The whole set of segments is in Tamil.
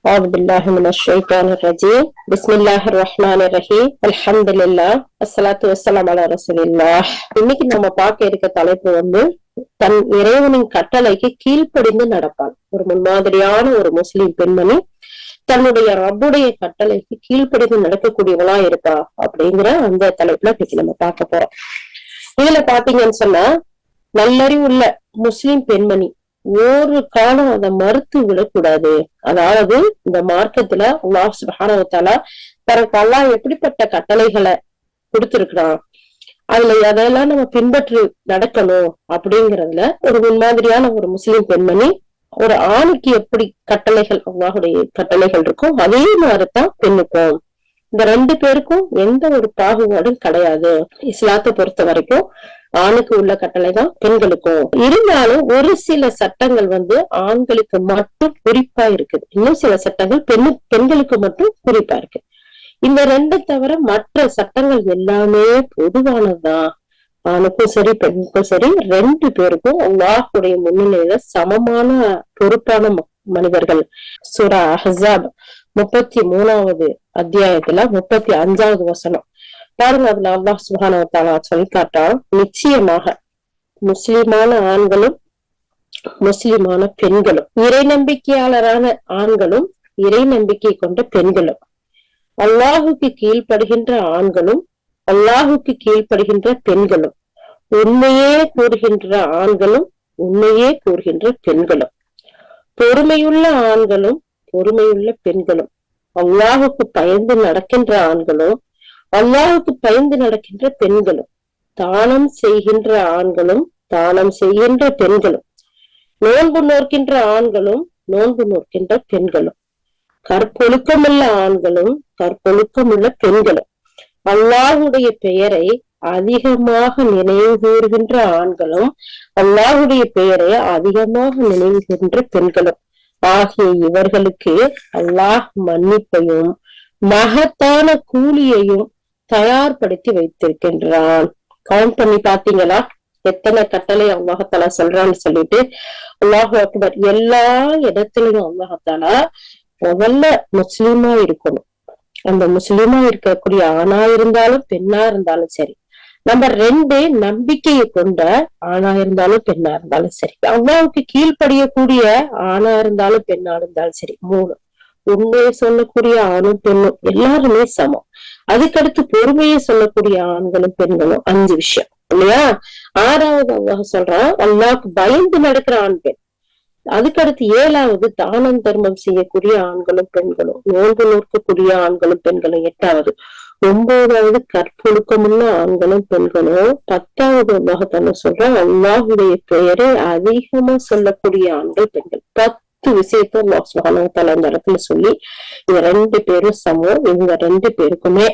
أعوذ بالله من الشيطان الرجيم بسم الله الرحمن الرحيم الحمد لله الصلاة والسلام على رسول الله. இன்னைக்கு நம்ம பார்க்க இருக்க தலைப்பு தன் இறைவனின் கட்டளைக்கு கீழ்ப்படிந்து நடப்பான். ஒரு முன்மாதிரியான ஒரு முஸ்லிம் பெண்மணி தன்னுடைய ரப்புடைய கட்டளைக்கு கீழ்ப்படிந்து நடக்கக்கூடியவளா இருக்கா அப்படிங்கிற அந்த தலைப்புல இன்னைக்கு நம்ம பார்க்க போறோம். இதுல பாத்தீங்கன்னு சொன்னா, நல்லறிவுள்ள முஸ்லிம் பெண்மணி ஒரு காலம் அதை மறுத்து விடக்கூடாது. அதாவது இந்த மார்க்கத்துல அல்லாஹ் சுப்ஹானஹு வ தஆலா தனக்கு அல்லாஹ் எப்படிப்பட்ட கட்டளைகளை கொடுத்திருக்கிறான், அதுல அதெல்லாம் நம்ம பின்பற்றி நடக்கணும் அப்படிங்கறதுல ஒரு முன்மாதிரியான ஒரு முஸ்லிம் பெண்மணி ஒரு ஆணுக்கு எப்படி கட்டளைகள் அல்லாஹுடைய கட்டளைகள் இருக்கும் அதே மாதிரிதான் பெண்ணுக்கும். இந்த ரெண்டு பேருக்கும் எந்த ஒரு பாகுபாடும் கிடையாது. இஸ்லாத்தை பொறுத்த வரைக்கும் ஆணுக்கு உள்ள கட்டளை தான் பெண்களுக்கும். இருந்தாலும் ஒரு சில சட்டங்கள் ஆண்களுக்கு மட்டும் குறிப்பா இருக்குது, இன்னும் சில சட்டங்கள் பெண்களுக்கு மட்டும் குறிப்பா இருக்கு. இந்த ரெண்டு தவிர மற்ற சட்டங்கள் எல்லாமே பொதுவானதுதான். ஆணுக்கும் சரி பெண்ணுக்கும் சரி ரெண்டு பேருக்கும் அல்லாஹ்வுடைய முன்னிலையில சமமான பொறுப்பான மனிதர்கள். சூரா அஹ்ஸாப் 33வது அத்தியாயத்துல 35வது வசனம் பாருங்க. அதுல அல்லாஹ் சுப்ஹானஹு வ தஆலா சொல்லி காட்டா, நிச்சயமாக முஸ்லிமான ஆண்களும் முஸ்லிமான பெண்களும், இறை நம்பிக்கையாளரான ஆண்களும் இறை நம்பிக்கை கொண்ட பெண்களும், அல்லாஹுக்கு கீழ்ப்படுகின்ற ஆண்களும் அல்லாஹுக்கு கீழ்ப்படுகின்ற பெண்களும், உண்மையே கூறுகின்ற ஆண்களும் உண்மையே கூறுகின்ற பெண்களும், பொறுமையுள்ள ஆண்களும் பொறுமையுள்ள பெண்களும், அல்லாஹுக்கு பயந்து நடக்கின்ற ஆண்களும் அல்லாஹுக்கு பயந்து நடக்கின்ற பெண்களும், தானம் செய்கின்ற ஆண்களும் தானம் செய்கின்ற பெண்களும், நோன்பு நோக்கின்ற ஆண்களும் நோன்பு நோக்கின்ற பெண்களும், கற்பொழுக்கமுள்ள ஆண்களும் கற்பொழுக்கமுள்ள பெண்களும், அல்லாஹுடைய பெயரை அதிகமாக நினைவு கூறுகின்ற ஆண்களும் அல்லாஹுடைய பெயரை அதிகமாக நினைவுகின்ற பெண்களும் ஆகிய இவர்களுக்கு அல்லாஹ் மன்னிப்பையும் மகத்தான கூலியையும் தயார்படுத்தி வைத்திருக்கின்றான். கவுண்ட் பண்ணி பாத்தீங்களா எத்தனை கட்டளை அல்லாஹாலா சொல்றான்னு சொல்லிட்டு. அல்லாஹு அக்பர். எல்லா இடத்துலயும் அல்லாஹாலா முதல்ல முஸ்லீமா இருக்கணும். அந்த முஸ்லீமா இருக்கக்கூடிய ஆணா இருந்தாலும் பெண்ணா இருந்தாலும் சரி. நம்பர் 2, நம்பிக்கையை கொண்ட ஆணா இருந்தாலும் பெண்ணா இருந்தாலும் சரி. அல்லாஹ்வுக்கு கீழ்ப்படியக்கூடிய ஆணா இருந்தாலும் பெண்ணா இருந்தாலும் சரி. 3, உண்மையை சொல்லக்கூடிய ஆணும் பெண்ணும் எல்லாருமே சமம். அதுக்கடுத்து பொறுமையை சொல்லக்கூடிய ஆண்களும் பெண்களும். 5 விஷயம் இல்லையா? 6வது அல்லாஹ் சொல்றான் அல்லாஹ்க்கு பயந்து நடக்கிற ஆண் பெண். அதுக்கடுத்து 7வது தானம் தர்மம் செய்யக்கூடிய ஆண்களும் பெண்களும், நோன்பு நோக்கக்கூடிய ஆண்களும் பெண்களும். 8வது 9வது கற்பொழுக்கமுள்ள ஆண்களும் பெண்களும். 10வது அல்லாஹ் சொல்றான் அல்லாஹுடைய பெயரை அதிகமா சொல்லக்கூடிய ஆண்கள் பெண்கள். 10 விஷயத்த அல்லாஹ் சுப்ஹானஹு வ தஆலா இந்த இடத்துல சொல்லி இந்த ரெண்டு பேரும் சமம். இவங்க ரெண்டு பேருக்குமே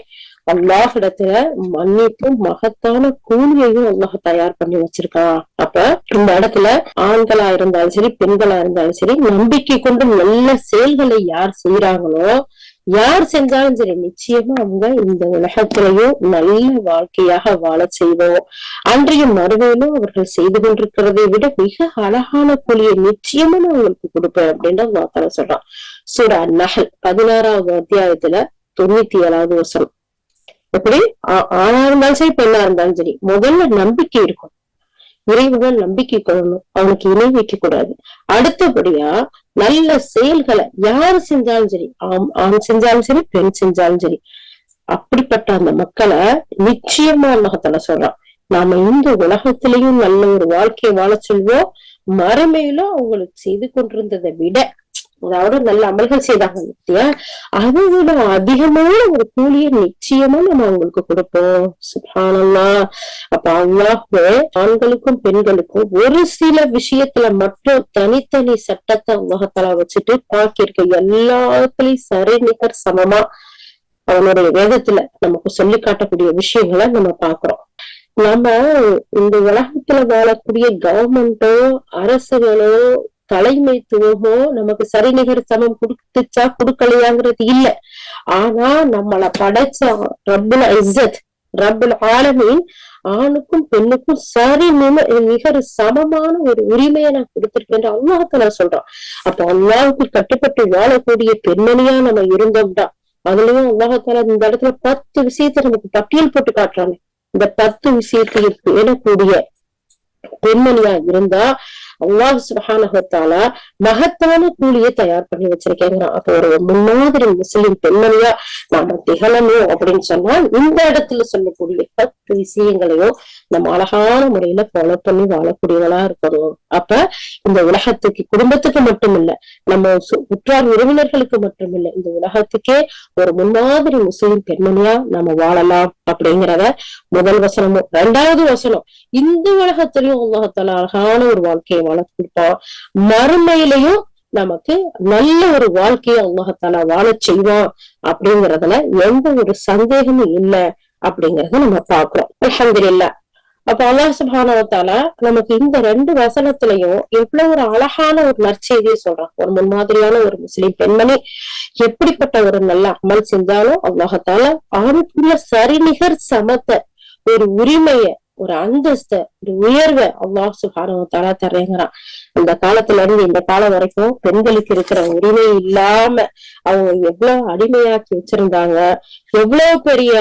அல்லாஹ் இடத்துல மன்னிப்பும் மகத்தான கூலியையும் அல்லாஹ் தயார் பண்ணி வச்சிருக்கான். அப்ப இந்த இடத்துல ஆண்களா இருந்தாலும் சரி பெண்களா இருந்தாலும் சரி, நம்பிக்கை கொண்டு நல்ல செயல்களை யார் செய்யறாங்களோ, யார் செஞ்சாலும் சரி, நிச்சயமா அவங்க இந்த உலகத்திலையும் நல்ல வாழ்க்கையாக வாழ செய்வோம். அன்றையும் மறுமையிலும் அவர்கள் செய்து கொண்டிருக்கிறதை விட மிக அழகான கூலியை நிச்சயமா நான் உங்களுக்கு கொடுப்பேன் அப்படின்னு அல்லாஹ் சொல்றான். சூரா நஹல் 16வது அத்தியாயத்துல 97வது வசனம். எப்படி ஆணா இருந்தாலும் சரி பெண்ணா இருந்தாலும் சரி, முதல்ல நம்பிக்கை இருக்கும். இறைவன் நம்பிக்கை கொள்ளணும், அவனுக்கு இணை வைக்க கூடாது. அடுத்தபடியா நல்ல செயல்களை யாரு செஞ்சாலும் சரி, ஆண் செஞ்சாலும் சரி பெண் செஞ்சாலும் சரி, அப்படிப்பட்ட அந்த மக்களை நிச்சயமா அல்லாஹ் சொல்றான் நாம இந்த உலகத்திலையும் நல்ல ஒரு வாழ்க்கையை வாழ சொல்வோம், மறுமையிலும் அவங்களுக்கு செய்து கொண்டிருந்ததை விட, அதாவது நல்ல அமல்கள் செய்தாங்க இல்லையா, அதை விட அதிகமான ஒரு கூலியை நிச்சயமா நம்ம அவங்களுக்கு கொடுப்போம். சுப்ஹானல்லாஹ். அப்ப அல்லாஹ் ஆண்களுக்கும் பெண்களுக்கும் ஒரு சில விஷயத்துல மட்டும் தனித்தனி சட்டத்தை அல்லாஹ் வச்சுட்டு பாக்கி இருக்க எல்லாத்துலயும் சரி நிகர் சமமா அவனுடைய வேதத்துல நமக்கு சொல்லி காட்டக்கூடிய விஷயங்களை நம்ம பாக்குறோம். நம்ம இந்த உலகத்துல வாழக்கூடிய கவர்மெண்டோ அரசுகளோ தலைமைத்துவமோ நமக்கு சரிநிகர் சமம் கொடுத்துச்சா கொடுக்கலையாங்கிறது இல்ல. ஆனா நம்மள படைச்ச ரப்புல் இஸ்ஸத் ரப்புல் ஆலமீன் ஆணுக்கும் பெண்ணுக்கும் சரி நிகர் சமமான ஒரு உரிமையை நான் கொடுத்திருக்கேன் அல்லாஹ் சொல்றான். அப்ப அல்லாஹுக்கு கட்டுப்பட்டு வாழக்கூடிய பெண்மணியா நம்ம இருந்தோம்டா, அதுலயும் அல்லாஹால இந்த இடத்துல 10 விஷயத்த நமக்கு பட்டியல் போட்டு காட்டுறாங்க. இந்த 10 விஷயத்தையும் பேணக்கூடிய பெண்மணியா இருந்தா அல்லாஹ் சுப்ஹானஹு வ தஆலா மகத்தான கூலியை தயார் பண்ணி வச்சிருக்கேங்க. அப்ப ஒரு முன்மாதிரி முஸ்லிம் பெண்மணியா நாம திகழணும் அப்படின்னு சொன்னா இந்த இடத்துல சொல்லக்கூடிய 10 விஷயங்களையும் நம்ம அழகான முறையில ஃபாலோ பண்ணி வாழக்கூடியவளா இருக்கணும். அப்ப இந்த உலகத்துக்கு, குடும்பத்துக்கு மட்டும் இல்ல, நம்ம உற்றார் உறவினர்களுக்கு மட்டும் இல்ல, இந்த உலகத்துக்கே ஒரு முன்மாதிரி முஸ்லிம் பெண்மணியா நம்ம வாழலாம் அப்படிங்கிறத முதல் வசனமும். 2வது வசனம், இந்த உலகத்திலையும் அல்லாஹ் அழகான ஒரு வாழ்க்கையை வாழ கொடுப்பான், மறுமையிலையும் நமக்கு நல்ல ஒரு வாழ்க்கையை அல்லாஹ் வாழ செய்வான் அப்படிங்கறதுல எந்த ஒரு சந்தேகமும் இல்ல அப்படிங்கறத நம்ம பாக்குறோம். அல்ஹம்துலில்லாஹ். அப்ப அல்லாஹ் சுப்ஹானஹு வ தஆலா நமக்கு இந்த 2 வசனத்திலையும் எவ்வளவு ஒரு அழகான ஒரு நற்செய்தியை சொல்றான். ஒரு முன்மாதிரியான ஒரு முஸ்லிம் பெண்மணி எப்படிப்பட்ட ஒரு நல்ல அமல் செஞ்சாலும் அல்லாஹ் தஆலா ஆணுக்குள்ள சரிநிகர் சமத்தை, ஒரு உரிமைய, ஒரு அந்தஸ்த, ஒரு உயர்வை அல்லாஹ் சுப்ஹானஹு வ தஆலா தர்றேங்கிறான். அந்த காலத்துல இருந்து இந்த காலம் வரைக்கும் பெண்களுக்கு இருக்கிற உரிமை இல்லாம அவங்க எவ்வளவு அடிமையாக்கி வச்சிருந்தாங்க, எவ்வளவு பெரிய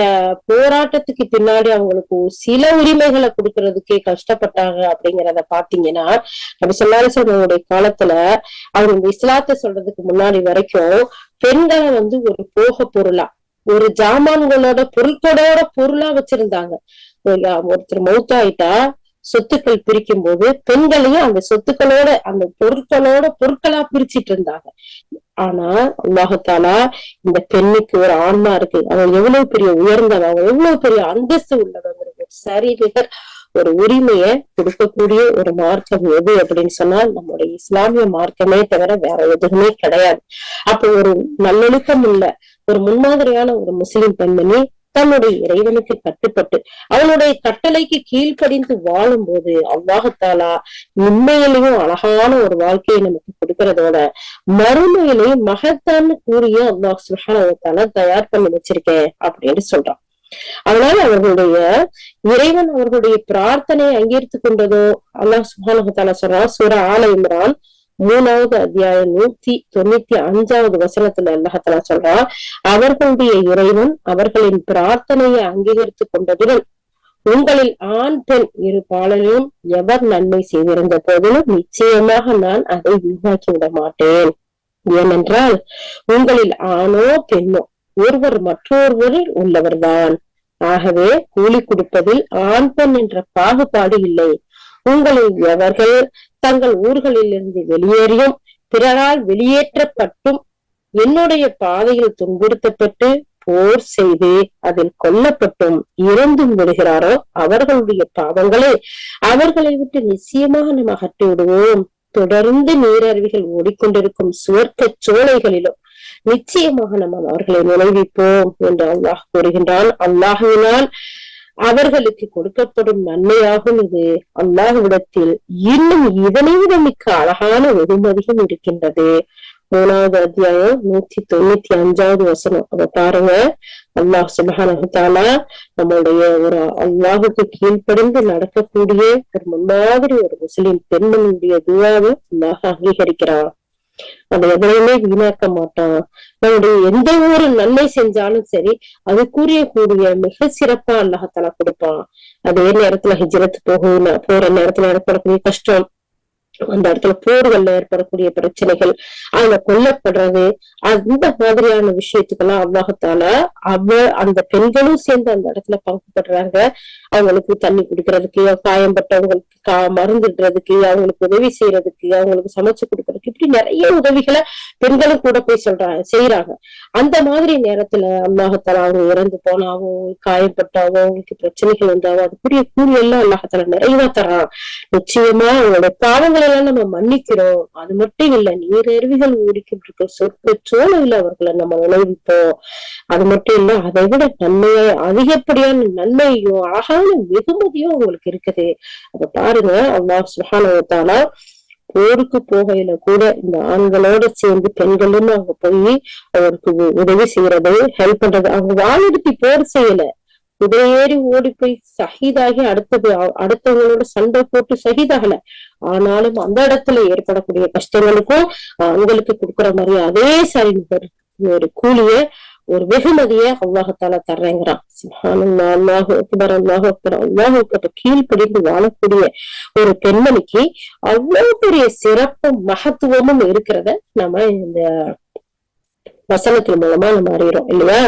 போராட்டத்துக்கு பின்னாடி அவங்களுக்கு சில உரிமைகளை கொடுக்கறதுக்கே கஷ்டப்பட்டாங்க அப்படிங்கிறத பாத்தீங்கன்னா, நபி ஸல்லல்லாஹு அலைஹி வஸல்லம் காலத்துல அவங்க இந்த இஸ்லாத்தை சொல்றதுக்கு முன்னாடி வரைக்கும் பெண்களை ஒரு போக பொருளா, ஒரு ஜாமான்களோட பொருட்களோட பொருளா வச்சிருந்தாங்க. ஒருத்தர் மௌத்தாயிட்டா சொத்துக்கள் பிரிக்கும் போது பெண்களையும் அந்த சொத்துக்களோட, அந்த பொருட்களோட பொருட்களா பிரிச்சிட்டு இருந்தாங்க. ஆனா அல்லாஹ் தஆலா இந்த பெண்ணுக்கு ஒரு ஆன்மா இருக்கு, அவன் எவ்வளவு பெரிய உயர்ந்தவன், அவன் எவ்வளவு பெரிய அந்தஸ்து உள்ளவங்க, சரி நிகர் ஒரு உரிமைய கொடுக்கக்கூடிய ஒரு மார்க்கம் எது அப்படின்னு சொன்னா நம்முடைய இஸ்லாமிய மார்க்கமே தவிர வேற எதுவுமே கிடையாது. அப்ப ஒரு நல்லொழுக்கம் உள்ள ஒரு முன்மாதிரியான ஒரு முஸ்லிம் பெண்மணி தன்னுடைய இறைவனுக்கு கட்டுப்பட்டு அவனுடைய கட்டளைக்கு கீழ்ப்படிந்து வாழும் போது அல்லாஹ் தஆலா உண்மையிலையும் அழகான ஒரு வாழ்க்கையை நமக்கு கொடுக்கறதோட மறுமையிலையும் மகத்தான்னு கூறிய அல்லாஹ் சுப்ஹானஹு வ தஆலா தயார் பண்ணி வச்சிருக்கேன் அப்படின்னு சொல்றான். அதனால அவர்களுடைய இறைவன் அவர்களுடைய பிரார்த்தனையை அங்கீகரித்து கொண்டதோ அல்லாஹ் சுப்ஹானஹு வ தஆலா சொல்றான். சூரா ஆல இம்ரான் 3வது அத்தியாயம் 195வது வசனத்துல அல்லாஹ் தஆலா சொல்றான், அவர்களுடைய இறைவன் அவர்களின் பிரார்த்தனையை அங்கீகரித்து கொண்டதுடன் உங்களில் ஆண் பெண் இரு பாலரும் எவர் நன்மை செய்திருந்த போதிலும் நிச்சயமாக நான் அதை வீணாக்கி விட மாட்டேன். ஏனென்றால் உங்களில் ஆணோ பெண்ணோ ஒருவர் மற்றொருவரில் உள்ளவர்தான். ஆகவே கூலி கொடுப்பதில் ஆண் பெண் என்ற பாகுபாடு இல்லை. உங்களில் எவர்கள் தங்கள் ஊர்களில் இருந்து வெளியேறியும் பிறரால் வெளியேற்றப்பட்டும் என்னுடைய பாதையில் துன்புறுத்தப்பட்டு போர் செய்து அதில் கொல்லப்பட்டும் இறந்தும் விடுகிறாரோ அவர்களுடைய பாவங்களை அவர்களை விட்டு நிச்சயமாக நாம் அகற்றி விடுவோம். தொடர்ந்து நீரருவிகள் ஓடிக்கொண்டிருக்கும் சுவர்க்க சோலைகளிலும் நிச்சயமாக நம்ம அவர்களை நுழைவிப்போம் என்று அல்லாஹ் கூறுகின்றான். அல்லாஹ்வினால் அவர்களுக்கு கொடுக்கப்படும் நன்மையாகும் இது. அல்லாஹ்விடத்தில் இன்னும் இதனை விட மிக்க அழகான வெகுமதியும் இருக்கின்றது. 3வது அத்தியாயம் 195வது வசனம். அதை பாருங்க. அல்லாஹ் சுப்ஹானஹு வ தஆலா நம்மளுடைய ஒரு அல்லாஹுக்கு கீழ்ப்படிந்து நடக்கக்கூடிய ஒரு முன்மாதிரி ஒரு முஸ்லிம் பெண்மணியுடைய துஆவை அல்லாஹ் அங்கீகரிக்கிறான். அதை எதையுமே வீணாக்க மாட்டான். நம்முடைய எந்த ஒரு நன்மை செஞ்சாலும் சரி அதுக்குரிய கூடிய மிக சிறப்பா அல்லாஹ் தஆலா கொடுப்பான். அதே நேரத்துல ஹிஜ்ரத் போற நேரத்துல ஏற்படக்கூடிய கஷ்டம், அந்த இடத்துல போர்கள்ல ஏற்படக்கூடிய பிரச்சனைகள், அவங்க கொல்லப்படுறது, அந்த மாதிரியான விஷயத்துக்கெல்லாம் அல்லாஹ் தஆலா அந்த பெண்களும் சேர்ந்து அந்த இடத்துல பங்குபடுறாங்க. அவங்களுக்கு தண்ணி குடிக்கிறதுக்கு, காயம்பட்டவங்களுக்கு மருந்துடுறதுக்கு, அவங்களுக்கு உதவி செய்யறதுக்கு, அவங்களுக்கு சமைச்சு கொடுக்கறதுக்கு, இப்படி நிறைய உதவிகளை பெண்களும் கூட போய் செய்யறாங்க. அந்த மாதிரி நேரத்துல அல்லாஹ் தஆலா அவங்க இறந்து போனாவோ, காயப்பட்டாவோ, அவங்களுக்கு பிரச்சனைகள் வந்தாவோ அதுக்குரிய கூலி எல்லாம் அல்லாஹ் தஆலா நிறைவா தரான். நிச்சயமா அவங்களோட பாவங்களை எல்லாம் நம்ம மன்னிக்கிறோம். அது மட்டும் இல்ல, நீரருவிகள் ஓடிக்கிட்டு இருக்க சொற்க சோலையில அவர்களை நம்ம நுழைவிப்போம். அது மட்டும் இல்ல, அதை விட நன்மையை அதிகப்படியான நன்மையும் அழகான வெகுமதியும் அவங்களுக்கு இருக்குது. அதை பாருங்க. அல்லாஹ் சுப்ஹானஹு வ தஆலா போருக்கு போகையில கூட இந்த ஆண்களோட சேர்ந்து பெண்களும் அவங்க போய் அவருக்கு உதவி செய்யறது, ஹெல்ப் பண்றது. அவங்க வாழெடுத்து போர் செய்யல, குதிரையேறி ஓடி போய் ஷஹீதாகி அடுத்தவங்களோட சண்டை போட்டு ஷஹீதாகல. ஆனாலும் அந்த இடத்துல ஏற்படக்கூடிய கஷ்டங்களுக்கும் ஆண்களுக்கு கொடுக்குற மாதிரி அதே சரி ஒரு கூலிய, ஒரு வெகுமதிய அல்லாஹால தர்றேங்கிறான். சுப்ஹானல்லாஹ், அல்லாஹு அக்பர், அல்லாஹு அக்பர், அல்லாஹு அக்பர். கீழ்ப்படிந்து வாழக்கூடிய ஒரு பெண்மணிக்கு அவ்வளவு பெரிய சிறப்பும் மகத்துவமும் இருக்கிறத நம்ம இந்த வசனத்தின் மூலமா நம்ம அறிகிறோம் இல்லையா?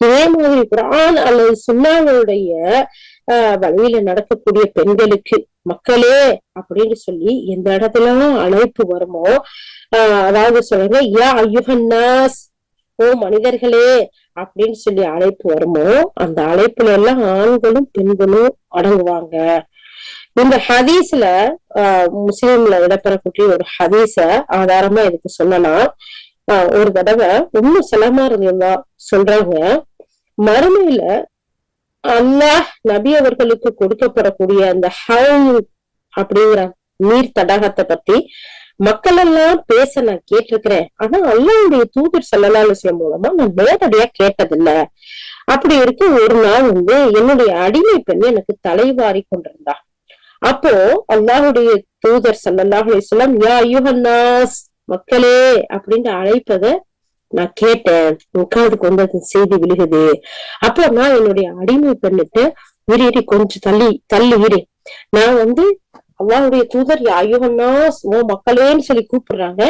இதே மாதிரி குர்ஆன் அல்லது சுன்னாவுடைய வழியில நடக்கக்கூடிய பெண்களுக்கு மக்களே அப்படின்னு சொல்லி எந்த இடத்துலலாம் அழைப்பு வருமோ, அதாவது சொல்லுங்க யா அய்யுஹன்னாஸ், ஓ மனிதர்களே அப்படின்னு சொல்லி அழைப்பு வருமோ, அந்த அழைப்புல எல்லாம் ஆண்களும் பெண்களும் அடங்குவாங்க. இந்த ஹதீஸ்ல முஸ்லீம்ல இடம்பெறக்கூடிய ஒரு ஹதீஸ ஆதாரமா இதுக்கு சொல்லலாம். ஒரு தடவை உம்மு சலமா ரலியல்லாஹு சொல்றாங்க, மறுமையில அல்லாஹ் நபி அவர்களுக்கு கொடுக்கப்படக்கூடிய அந்த ஹவுத் அப்படிங்கிற நீர் தடாகத்தை பத்தி மக்கள் எல்லாம் பேச நான் கேட்டிருக்கிறேன். ஆனா அல்லாஹ்வுடைய தூதர் ஸல்லல்லாஹு அலைஹி வஸல்லம் மூலமா நான் நேரடியா கேட்டதில்ல. அப்படி இருக்கு, ஒரு நாள் என்னுடைய அடிமை பெண் எனக்கு தலைவாரி கொண்டிருந்தா. அப்போ அல்லாஹ்வுடைய தூதர் ஸல்லல்லாஹு அலைஹி வஸல்லம் யா அய்யுஹன்னாஸ், மக்களே அப்படின்னு அழைப்பத நான் கேட்டேன். அதுக்கு அந்த செய்தி விழுகுது. அப்போ நான் என்னுடைய அடிமை பெண்ணுட்டு இரு கொஞ்சம் தள்ளி இரு, நான் அல்லாஹ்வுடைய தூதர் யா அய்யுஹன்னாஸ், ஓ மக்களேன்னு சொல்லி கூப்பிடுறாங்க,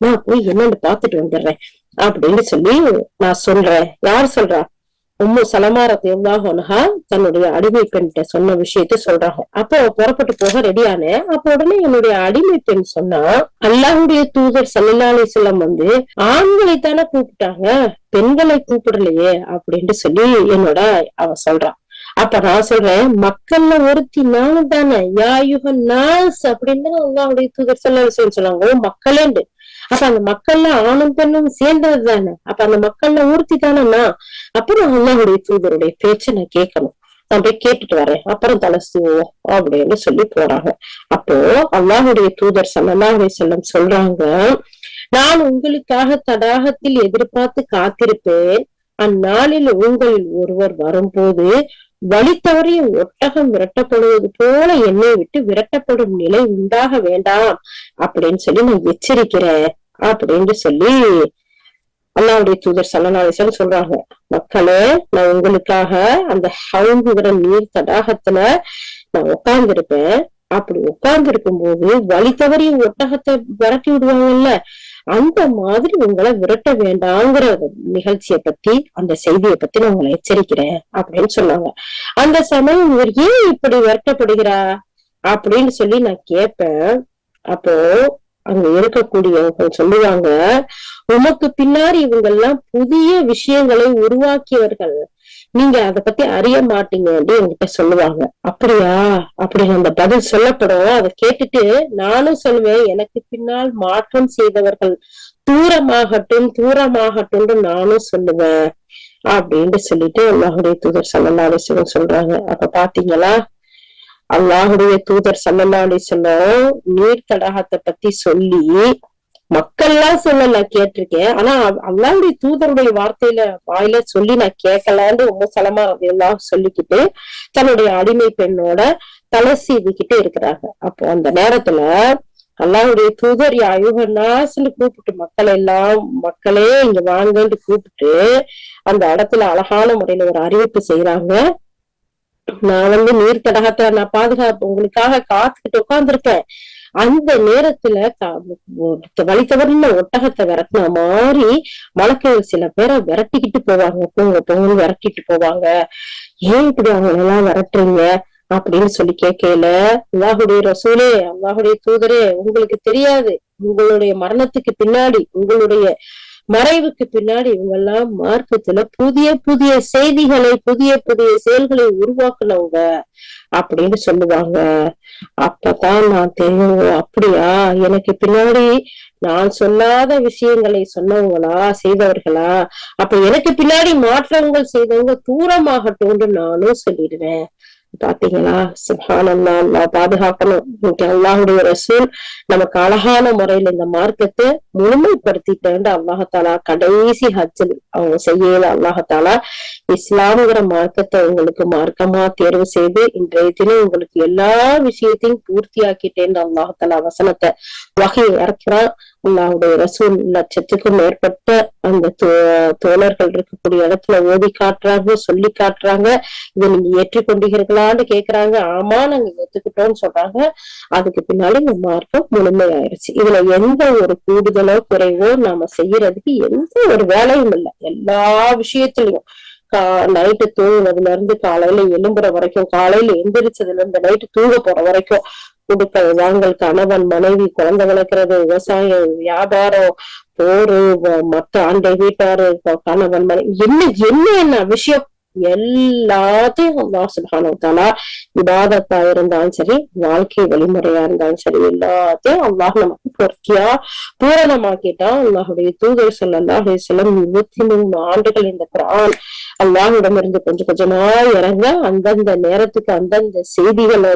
நான் போய் என்னன்னு பாத்துட்டு வந்துடுறேன் அப்படின்னு சொல்லி நான் சொல்றேன். யார் சொல்றா? உம்மு சலமா ரலியல்லாஹு அன்ஹா தன்னுடைய அடிமை பெண்கிட்ட சொன்ன விஷயத்த சொல்றாங்க. அப்போ புறப்பட்டு போக ரெடியானே. அப்ப உடனே என்னுடைய அடிமை பெண் சொன்னா, அல்லாஹ்வுடைய தூதர் ஸல்லல்லாஹு அலைஹி வஸல்லம் ஆண்களை தானே கூப்பிட்டாங்க, பெண்களை கூப்பிடலையே அப்படின்னு சொல்லி அவ சொல்றான். அப்ப நான் சொல்றேன், மக்கள்ல ஒருத்தி நானும் தானே, யா அய்யுஹன்னாஸ் அப்படின்னு அல்லாஹ்வுடைய தூதர் ஸல்லல்லாஹு அலைஹி வஸல்லம் சொன்னாங்க, மக்களேண்டு. அப்ப அந்த மக்கள்ல ஆணும் பெண்ணும் சேர்ந்தது தானே, அப்ப அந்த மக்கள்ல ஊர்த்தி தானேன்னா, அப்புறம் அல்லாஹ்வுடைய தூதருடைய பேச்ச நான் கேட்கணும், நான் போய் கேட்டுட்டு வரேன், அப்புறம் தலை சீவுவோம் அப்படின்னு சொல்லி போறாங்க. அப்போ அல்லாஹ்வுடைய தூதர் ஸல்லல்லாஹு அலைஹி வஸல்லம் சொல்றாங்க, நான் உங்களுக்காக தடாகத்தில் எதிர்பார்த்து காத்திருப்பேன். அந்நாளில் உங்களில் ஒருவர் வரும்போது வழி தவறிய ஒட்டகம் விரட்டப்படுவது போல என்னை விட்டு விரட்டப்படும் நிலை உண்டாக வேண்டாம் அப்படின்னு சொல்லி நான் எச்சரிக்கிறேன் அப்படின்னு சொல்லி அல்லாஹ்வுடைய தூதர் ஸல்லல்லாஹு அலைஹி வஸல்லம் சொல்றாங்க. மக்களே, நான் உங்களுக்காக அந்த ஹவுதுங்கிற நீர் தடாகத்துல நான் உட்கார்ந்து இருப்பேன். அப்படி உட்கார்ந்து இருக்கும் போது வழி தவறிய ஒட்டகத்தை விரட்டி விடுவாங்கல்ல, அந்த மாதிரி உங்களை விரட்ட வேண்டாங்கிற நிகழ்ச்சியை பத்தி, அந்த செய்தியை பத்தி நான் உங்களை எச்சரிக்கிறேன் அப்படின்னு சொன்னாங்க. அந்த சமயம் இவர் ஏன் இப்படி விரட்டப்படுகிறா அப்படின்னு சொல்லி நான் கேட்பேன். அப்போ அங்க இருக்கக்கூடியவங்க சொல்லுவாங்க, உமக்கு பின்னாடி இவங்க எல்லாம் புதிய விஷயங்களை உருவாக்கியவர்கள், நீங்க அதை பத்தி அறிய மாட்டீங்க அப்படின்னு என்கிட்ட சொல்லுவாங்க. அப்படியா அப்படின்னு அந்த பதில் சொல்லப்படும். அதை கேட்டுட்டு நானும் சொல்லுவேன், எனக்கு பின்னால் மாற்றம் செய்தவர்கள் தூரமாகட்டும் நானும் சொல்லுவேன் அப்படின்னு சொல்லிட்டு அல்லாஹ்வுடைய தூதர் ஸல்லல்லாஹு அலைஹி வஸல்லம் சொல்றாங்க. அப்ப பாத்தீங்களா, அல்லாஹ்வுடைய தூதர் ஸல்லல்லாஹு அலைஹி வஸல்லம் நீர் தடாகத்தை பத்தி சொல்லி மக்கள் எல்லாம் சொல்லல, கேட்டிருக்கேன். ஆனா அல்லாஹ்வுடைய தூதருடைய வாயில சொல்லி நான் கேட்கலான்னு உம்மு சலமா ரலியல்லாஹு சொல்லிக்கிட்டு தன்னுடைய அடிமை பெண்ணோட தலை சீவிக்கிட்டு இருக்கிறாங்க. அப்போ அந்த நேரத்துல அல்லாஹ்வுடைய தூதர் யா அய்யுஹன்னாஸ்ன்னு கூப்பிட்டு மக்களே இங்க வாங்கன்னு கூப்பிட்டு அந்த இடத்துல அழகான முறையில ஒரு அறிவிப்பு செய்யறாங்க. நான் நீர் தடாகத்தை நான் பாதுகாப்பு உங்களுக்காக காத்துக்கிட்டு உட்கார்ந்துருக்கேன். அந்த நேரத்துல வழி தவறின ஒட்டகத்தை விரட்டின மாதிரி மலக்குகள் சில பேரை விரட்டிக்கிட்டு போவாங்க, போங்கன்னு விரட்டிட்டு போவாங்க. ஏன் இப்படி அவங்க எல்லாம் விரட்டுறீங்க அப்படின்னு சொல்லி கேட்கல, அல்லாஹ்வுடைய ரசூலே, அல்லாஹ்வுடைய தூதரே, உங்களுக்கு தெரியாது, உங்களுடைய மரணத்துக்கு பின்னாடி, உங்களுடைய மறைவுக்கு பின்னாடி இவங்க எல்லாம் மார்க்கத்துல புதிய புதிய செய்திகளை, புதிய புதிய செயல்களை உருவாக்குனவங்க அப்படின்னு சொல்லுவாங்க. அப்பதான் நான் தெரியும், அப்படியா, எனக்கு பின்னாடி நான் சொல்லாத விஷயங்களை சொன்னவங்களா, செய்தவர்களா, அப்ப எனக்கு பின்னாடி மாற்றங்கள் செய்தவங்க தூரமாகட்டும்னு நானும் சொல்லிடுவேன் பாத்தீங்களா? சுப்ஹானல்லாஹ், அல்லாஹ் பாதுகாக்கணும். அல்லாஹுடைய ரசூல் நமக்கு அழகான முறையில இந்த மார்க்கத்தை முழுமைப்படுத்திட்டு அல்லாஹாலா கடைசி ஹஜ்ஜில் அவங்க செய்யல அல்லாஹாலா இஸ்லாம்ங்கிற மார்க்கத்தை உங்களுக்கு மார்க்கமா தேர்வு செய்து இன்றைய தினம் உங்களுக்கு எல்லா விஷயத்தையும் பூர்த்தியாக்கிட்டேன் அல்லாஹாலா வசனத்தை வகை இறக்கிறான். அல்லாஹுடைய ரசூல் லட்சத்துக்கும் மேற்பட்ட அந்த தோழர்கள் இருக்கக்கூடிய இடத்துல ஓதி காட்டுறாங்க, சொல்லி காட்டுறாங்க. இதை நீங்க ஏற்றுக்கொண்டீர்களான்னு கேக்குறாங்க. ஆமா, நாங்க ஏத்துக்கிட்டோம்னு சொல்றாங்க. அதுக்கு பின்னாடி இந்த மார்க்கம் முழுமையாயிருச்சு. இதுல எந்த ஒரு கூடுதலோ குறைவோ நாம செய்யறதுக்கு எந்த ஒரு வேலையும் இல்லை. எல்லா விஷயத்திலையும் நைட்டு தூங்குனதுல இருந்து காலையில எழும்புற வரைக்கும், காலையில எந்திரிச்சதுல இருந்து நைட்டு தூங்க போற வரைக்கும், குடுக்கல் வாங்கல், கணவன் மனைவி, குழந்தை வளர்க்கறது, விவசாயம், வியாபாரம், போரு, மத்த ஆண்டை வீட்டாரு, கணவன் மனைவி, என்ன விஷயம் எல்லாத்தையும் அல்லாஹ் சுப்ஹானஹு வ தஆலா இபாதத்தா இருந்தாலும் சரி, வாழ்க்கை வழிமுறையா இருந்தாலும் சரி, எல்லாத்தையும் அல்லாஹ் நமக்கு பொறுத்தியா பூரணமாக்கிட்டான். அல்லாஹுடைய தூதர் ஸல்லல்லாஹு அலைஹி வஸல்லம் 23 ஆண்டுகள் இந்த குர்ஆன் அல்லாஹ்விடமிருந்து கொஞ்சம் கொஞ்சமா இறங்க அந்தந்த நேரத்துக்கு அந்தந்த செய்திகளை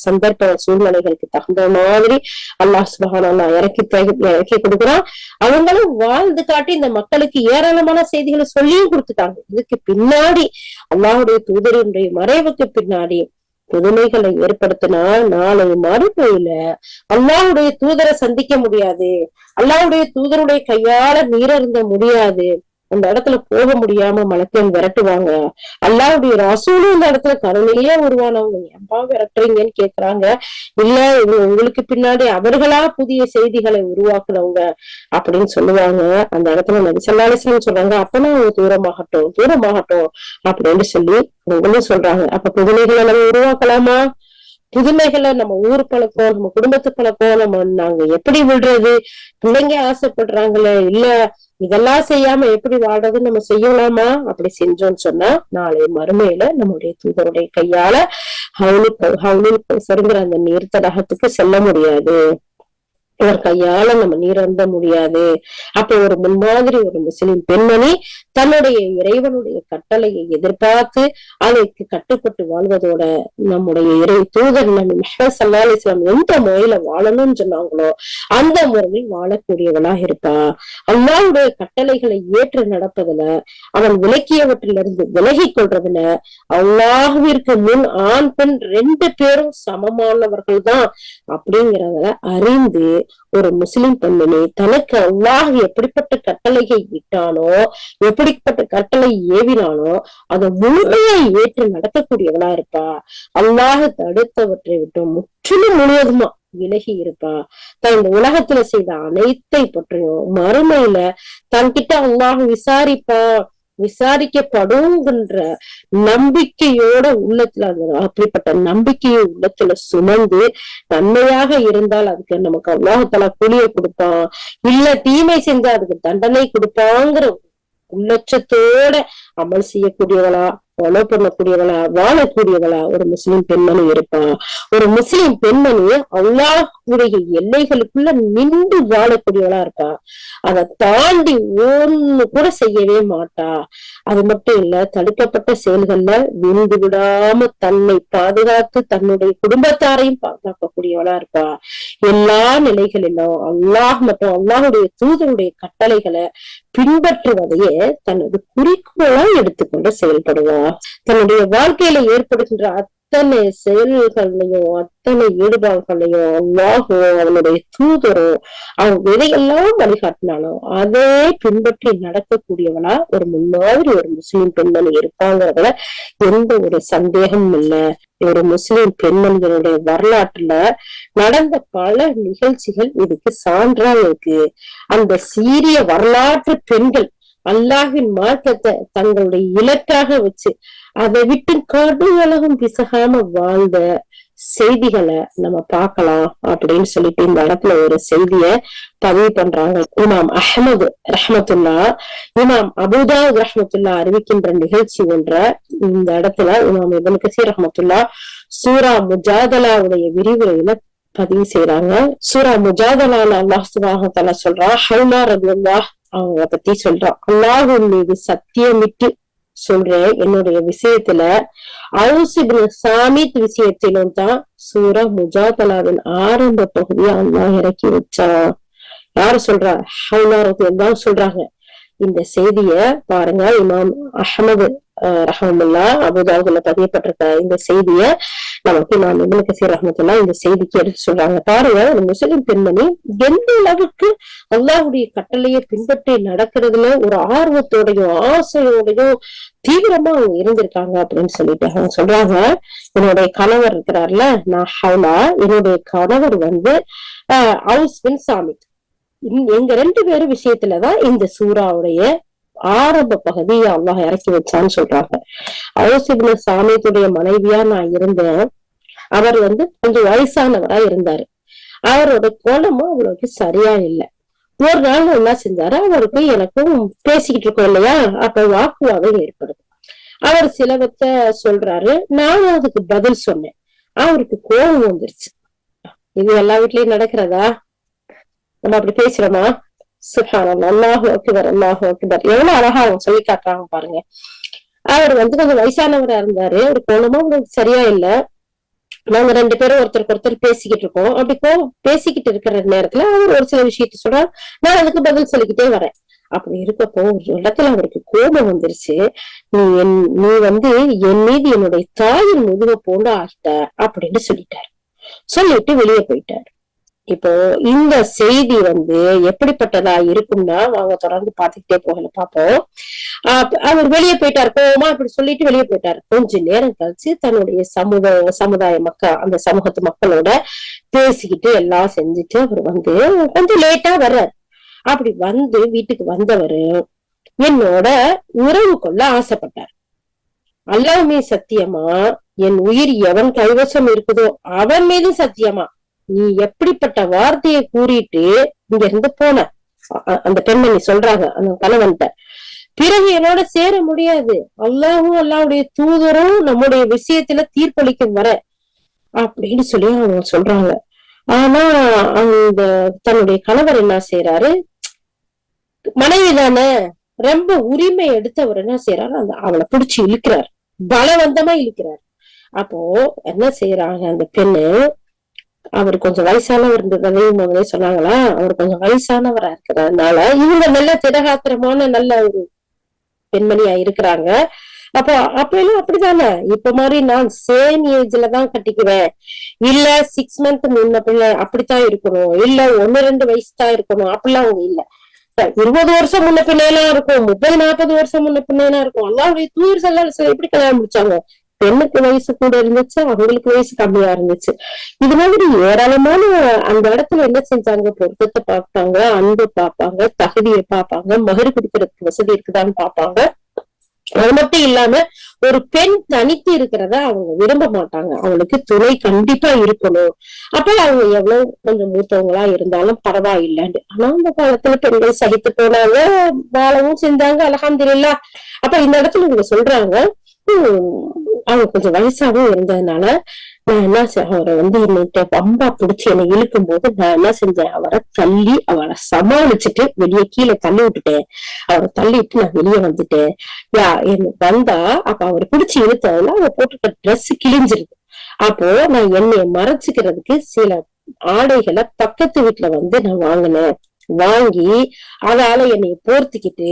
சந்தர்ப்ப சூழ்நிலைகளுக்கு தகுந்த மாதிரி அல்லாஹ் சுப்ஹானஹு இறக்கி கொடுக்குறான். அவங்களும் வாழ்ந்து காட்டி இந்த மக்களுக்கு ஏராளமான செய்திகளை சொல்லியும் கொடுத்துட்டாங்க. இதுக்கு பின்னாடி அல்லாஹுடைய தூதருடைய மறைவுக்கு பின்னாடி புதுமைகளை ஏற்படுத்தினா நாளை மறுமையில அல்லாஹுடைய தூதரை சந்திக்க முடியாது, அல்லாஹுடைய தூதருடைய கையால நீரருந்த முடியாது, அந்த இடத்துல போக முடியாம மலக்கள் விரட்டுவாங்க. அல்லாஹ்வுடைய ரசூலும் இந்த இடத்துல கருணையே உருவானவங்க, ஏன்பா விரட்டுறீங்கன்னு கேக்குறாங்க. இல்ல, இது உங்களுக்கு பின்னாடி அவர்களா புதிய செய்திகளை உருவாக்குனவங்க அப்படின்னு சொல்லுவாங்க. அந்த இடத்துல நபி ஸல்லல்லாஹு அலைஹி வஸல்லம் சொல்றாங்க, அப்பனா அவங்க தூரமாகட்டும் அப்படின்னு சொல்லி அவங்களும் சொல்றாங்க. அப்ப புதுமைகளை நம்ம உருவாக்கலாமா? புதுமைகளை நம்ம ஊர் பழக்கம், நம்ம குடும்பத்து பழக்கம், நாங்க எப்படி விடுறது? பிள்ளைங்க ஆசைப்படுறாங்களே, இல்ல இதெல்லாம் செய்யாம எப்படி வாழ்றதுன்னு நம்ம செய்யலாமா? அப்படி செஞ்சோம்னு சொன்னா நாளை மறுமையில நம்முடைய தூதருடைய கையால ஹவுலுல் கௌசர்ங்கிற அந்த நீர் தடாகத்துக்கு செல்ல முடியாது, அவர் கையால நம்ம நீரந்த முடியாது. அப்ப ஒரு முன்மாதிரி ஒரு முஸ்லிம் பெண்மணி தன்னுடைய இறைவனுடைய கட்டளையை எதிர்பார்த்து அதற்கு கட்டுப்பட்டு வாழ்வதோட நம்முடைய இறை தூதர் நபி முஹம்மது ஸல்லல்லாஹு அலைஹி வஸல்லம் எந்த முறையில வாழணும்னு சொன்னாங்களோ அந்த முறையில் வாழக்கூடியவளாக இருப்பா. அல்லாஹ்வுடைய கட்டளைகளை ஏற்று நடப்பதுல, அவன் விலக்கியவற்றிலிருந்து விலகி கொள்றதுல அல்லாஹ்விற்கு முன் ஆண் பெண் 2 பேரும் சமமானவர்கள் தான் அப்படிங்கிறத அறிந்து ஒரு முஸ்லிம் பெண்மணி தனக்கு அல்லாஹ் எப்படிப்பட்ட கட்டளையை இட்டானோ, எப்படிப்பட்ட கட்டளை ஏவினானோ அதை முழுமையை ஏற்று நடக்கக்கூடியவளா இருப்பா. அல்லாஹ் தடுத்தவற்றை விட்டு முற்றிலும் முழுவதுமா விலகி இருப்பா. தான் இந்த உலகத்துல செய்த அனைத்தை பற்றியும் மறுமையில தன்கிட்ட அல்லாஹ் விசாரிக்கப்படும்ன்ற நம்பிக்கையோட உள்ளத்துல அப்படிப்பட்ட நம்பிக்கையை உள்ளத்துல சுமந்து நன்மையாக இருந்தால் அதுக்கு நமக்கு அல்லாஹ் தஆலா கூலியை கொடுப்பான், இல்ல தீமை செஞ்சா அதுக்கு தண்டனை கொடுப்பாங்கிற உள்ளட்சத்தோட அமல் செய்யக்கூடியவளா, ஃபாலோ பண்ணக்கூடியவளா, வாழக்கூடியவளா ஒரு முஸ்லிம் பெண்மணி இருப்பா. ஒரு முஸ்லிம் பெண்மணி அல்லாஹ்வுடைய எல்லைகளுக்குள்ள நின்று வாழக்கூடியவளா இருப்பா. அதை தாண்டி ஒண்ணு கூட செய்யவே மாட்டா. அது மட்டும் இல்ல, தடுக்கப்பட்ட செயல்கள்ல விழுந்து விடாம தன்னை பாதுகாத்து தன்னுடைய குடும்பத்தாரையும் பாதுகாக்கக்கூடியவளா இருப்பா. எல்லா நிலைகளிலும் அல்லாஹ் மற்றும் அல்லாஹுடைய தூதருடைய கட்டளைகளை பின்பற்றுவதையே தனது குறிக்கோளா எடுத்துக்கொண்டு செயல்படுவா. தன்னுடைய வாழ்க்கையில ஏற்படுகின்ற அத்தனை செயல்களையும் அத்தனை ஈடுபாடுகளையும் அல்லாஹோ அவனுடைய தூதரோ அவங்க எதையெல்லாம் வழிகாட்டினாலும் அதே பின்பற்றி நடக்கக்கூடியவளா ஒரு முன்னாடி ஒரு முஸ்லிம் பெண்மணி இருப்பாங்கிறதுல எந்த ஒரு சந்தேகமும் இல்லை. ஒரு முஸ்லிம் பெண்மணிகளுடைய வரலாற்றுல நடந்த பல நிகழ்ச்சிகள் இதுக்கு சான்றா இருக்கு. அந்த சீரிய வரலாற்று பெண்கள் அல்லாஹ்வின் மார்க்கத்தை தங்களுடைய இலக்காக வச்சு அதை விட்டு கடுகளவும் பிசகாம வாழ்ந்த செய்திகளை நம்ம பார்க்கலாம் அப்படின்னு சொல்லிட்டு இந்த இடத்துல ஒரு செய்திய பதிவு பண்றாங்க. இமாம் அஹ்மது ரஹ்மத்துல்லா, இமாம் அபூதாவுத் ரஹ்மத்துல்லா அறிவிக்கின்ற நிகழ்ச்சி ஒன்ற இந்த இடத்துல இமாம் இப்னு கஸீர் ரஹ்மத்துல்லா சூரா முஜாதலாவுடைய விரிவுரையில பதிவு செய்யறாங்க. சூரா முஜாதலால அல்லாஹ் சுப்ஹானஹு வ தஆலா சொல்றான், ஹவ்லா ரலியல்லாஹு அவங்க பத்தி சொல்றான், அல்லாஹ்வின் மீது சத்தியமிட்டு சொல்றேன், என்னுடைய விஷயத்துல அவுஸ் இப்னு சாமித் விஷயத்திலும் தான் சூரா முஜாதலாவின் ஆரம்ப பகுதியை அல்லாஹ் இறக்கி வச்சான். யாரு சொல்றா? ஹவுலா ரலியல்லாஹு சொல்றாங்க. இந்த செய்திய பாருங்க, இமாம் அஹ்மது ரஹ்மத்துல்லா அபூதாவுதுல பதியப்பட்டிருக்க இந்த செய்திய நமக்கு இமாம் இப்னு கஸீர் ரஹ்மத்துல்லா இந்த செய்திக்கு எடுத்து சொல்றாங்க. பாருங்க, ஒரு முஸ்லிம் பெண்மணி எந்த அளவுக்கு அல்லாஹ்வுடைய கட்டளையை பின்பற்றி நடக்கிறதுல ஒரு ஆர்வத்தோடையும் ஆசையோடையும் தீவிரமா அவங்க இருந்திருக்காங்க அப்படின்னு சொல்லிட்டு அவங்க சொல்றாங்க. என்னுடைய கணவர் இருக்கிறார்ல, நான் ஹவுலா, என்னுடைய கணவர் வந்து அவுஸ் பின் சாமித், எங்க 2 பேரும் விஷயத்துலதான் இந்த சூறாவுடைய ஆரம்ப பகுதியை அல்லாஹ் இறக்கி வச்சான்னு சொல்றாங்க. அவுஸ் இப்னு சாமித்துடைய மனைவியா நான் இருந்தேன். அவர் வந்து கொஞ்சம் வயசானவரா இருந்தாரு. அவரோட குணமும் அவ்வளவுக்கு சரியா இல்லை. ஒரு நாள் என்ன செஞ்சாரு, அவருக்கும் எனக்கும் பேசிக்கிட்டு இருக்கோம் இல்லையா, அப்ப வாக்குவாதம் ஏற்படுது. அவர் சிலவற்ற சொல்றாரு, நானும் அதுக்கு பதில் சொன்னேன். அவருக்கு கோபம் வந்துருச்சு. இது எல்லா வீட்லயும் நடக்கிறதா? நம்ம அப்படி பேசுறோமா? சுப்ஹானல்லாஹ், அல்லாஹு அக்பர், அல்லாஹு அக்பர். எவ்வளவு அழகா அவங்க சொல்லி காட்டுறாங்க பாருங்க. அவர் வந்து கொஞ்சம் வயசானவரா இருந்தாரு. ஒரு கோணமா உங்களுக்கு சரியா இல்ல. நாங்க 2 பேரும் ஒருத்தருக்கு ஒருத்தர் பேசிக்கிட்டு இருக்கோம். அப்படி பேசிக்கிட்டு இருக்கிற நேரத்துல அவர் ஒரு சில விஷயத்த சொல்றாரு, நான் அதுக்கு பதில் சொல்லிக்கிட்டே வரேன். அப்படி இருக்கப்போ ஒரு இடத்துல அவருக்கு கோபம் வந்துருச்சு. நீ வந்து என் மீது என்னுடைய தாயின் முதுக போண்டு ஆகிட்ட அப்படின்னு சொல்லிட்டாரு. சொல்லிட்டு வெளியே போயிட்டாரு. இப்போ இந்த செய்தி வந்து எப்படிப்பட்டதா இருக்கும்னா, வாங்க தொடர்ந்து பாத்துக்கிட்டே போகல பாப்போம். அவர் வெளியே போயிட்டாரு, கோவமா அப்படி சொல்லிட்டு வெளியே போயிட்டாரு. கொஞ்ச நேரம் கழிச்சு தன்னுடைய சமுதாய மக்கள், அந்த சமூகத்து மக்களோட பேசிக்கிட்டு எல்லாம் செஞ்சுட்டு அவர் வந்து கொஞ்சம் லேட்டா வர்றாரு. அப்படி வந்து வீட்டுக்கு வந்தவரு என்னோட உறவு கொள்ள ஆசைப்பட்டார். அல்லாஹ்மே சத்தியமா, என் உயிர் எவன் கைவசம் இருக்குதோ அவன் மீது சத்தியமா, நீ எப்படிப்பட்ட வார்த்தையை கூறிட்டு இங்க இருந்து போன, அந்த பெண்மணி சொல்றாங்க அந்த கணவன்கிட்ட, பிறகு என்னோட சேர முடியாது. அல்லாஹும் அல்லாஹ்வுடைய தூதரும் நம்முடைய விஷயத்துல தீர்ப்பளிக்கும் வர அப்படின்னு சொல்லி அவங்க சொல்றாங்க. ஆனா அந்த தன்னுடைய கணவர் என்ன செய்யறாரு, மனைவி தானே, ரொம்ப உரிமை எடுத்து அவர் என்ன செய்யறாரு, அந்த அவளை பிடிச்சு இழுக்கிறார், பலவந்தமா இழுக்கிறார். அப்போ என்ன செய்யறாங்க அந்த பெண்ணு, அவர் கொஞ்சம் வயசானவர் இருந்ததையும் சொன்னாங்களா, அவர் கொஞ்சம் வயசானவரா இருக்கிறதுனால இவங்க நல்ல திடகாத்திரமான நல்ல ஒரு பெண்மணியா இருக்கிறாங்க. அப்ப எல்லாம் அப்படித்தானே, இப்ப மாதிரி நான் சேம் ஏஜ்ல தான் கட்டிக்குவேன், இல்ல 6 மந்த் முன்ன பிள்ளை அப்படித்தான் இருக்கணும், இல்ல 1-2 வயசு தான் இருக்கணும், அப்படிலாம் அவங்க இல்ல. 20 வருஷம் முன்ன பின்னையெல்லாம் இருக்கும், 30-40 வருஷம் முன்ன பின்னையெல்லாம் இருக்கும். அல்லாஹ்வுடைய தூதர் ஸல்லல்லாஹு அலைஹி வஸல்லம் எப்படி கல்யாணம் முடிச்சாங்க? பெண்ணுக்கு வயசு கூட இருந்துச்சு, அவங்களுக்கு வயசு கம்மியா இருந்துச்சு. இது மாதிரி ஏராளமான அந்த இடத்துல என்ன செஞ்சாங்க, பொருத்தத்தை பார்ப்பாங்க, அன்பு பார்ப்பாங்க, தகுதியை பார்ப்பாங்க, மகர் கொடுக்கறதுக்கு வசதி இருக்குதான்னு பார்ப்பாங்க. அது மட்டும் இல்லாம ஒரு பெண் தனித்து இருக்கிறத அவங்க விரும்ப மாட்டாங்க, அவங்களுக்கு துணை கண்டிப்பா இருக்கணும். அப்ப அவங்க எவ்வளவு கொஞ்சம் மூத்தவங்களா இருந்தாலும் பரவாயில்லைன்னு. ஆனா அந்த காலத்துல பெண்கள் சகித்து போனாங்க, வாழவும் செஞ்சாங்க, அல்ஹம்துலில்லாஹ். அப்ப இந்த இடத்துல இவங்க சொல்றாங்க, அவங்க கொஞ்சம் வயசாவும் இருந்ததுனால நான் என்ன அவரை வந்து என்னிட்ட வம்பா பிடிச்சு என்னை இழுக்கும் போது நான் என்ன செஞ்சேன், அவரை தள்ளி அவரை சமாளிச்சுட்டு வெளியே கீழே தள்ளி விட்டுட்டேன். அவரை தள்ளிட்டு நான் வெளியே வந்துட்டேன். வந்தா அப்ப அவரை பிடிச்சு இழுத்ததுல அவ போட்டுட்ட ட்ரெஸ் கிழிஞ்சிருக்கு. அப்போ நான் என்னைய மறைச்சுக்கிறதுக்கு சில ஆடைகளை பக்கத்து வீட்டுல வந்து நான் வாங்கினேன். வாங்கி அதால என்னைய போர்த்திக்கிட்டு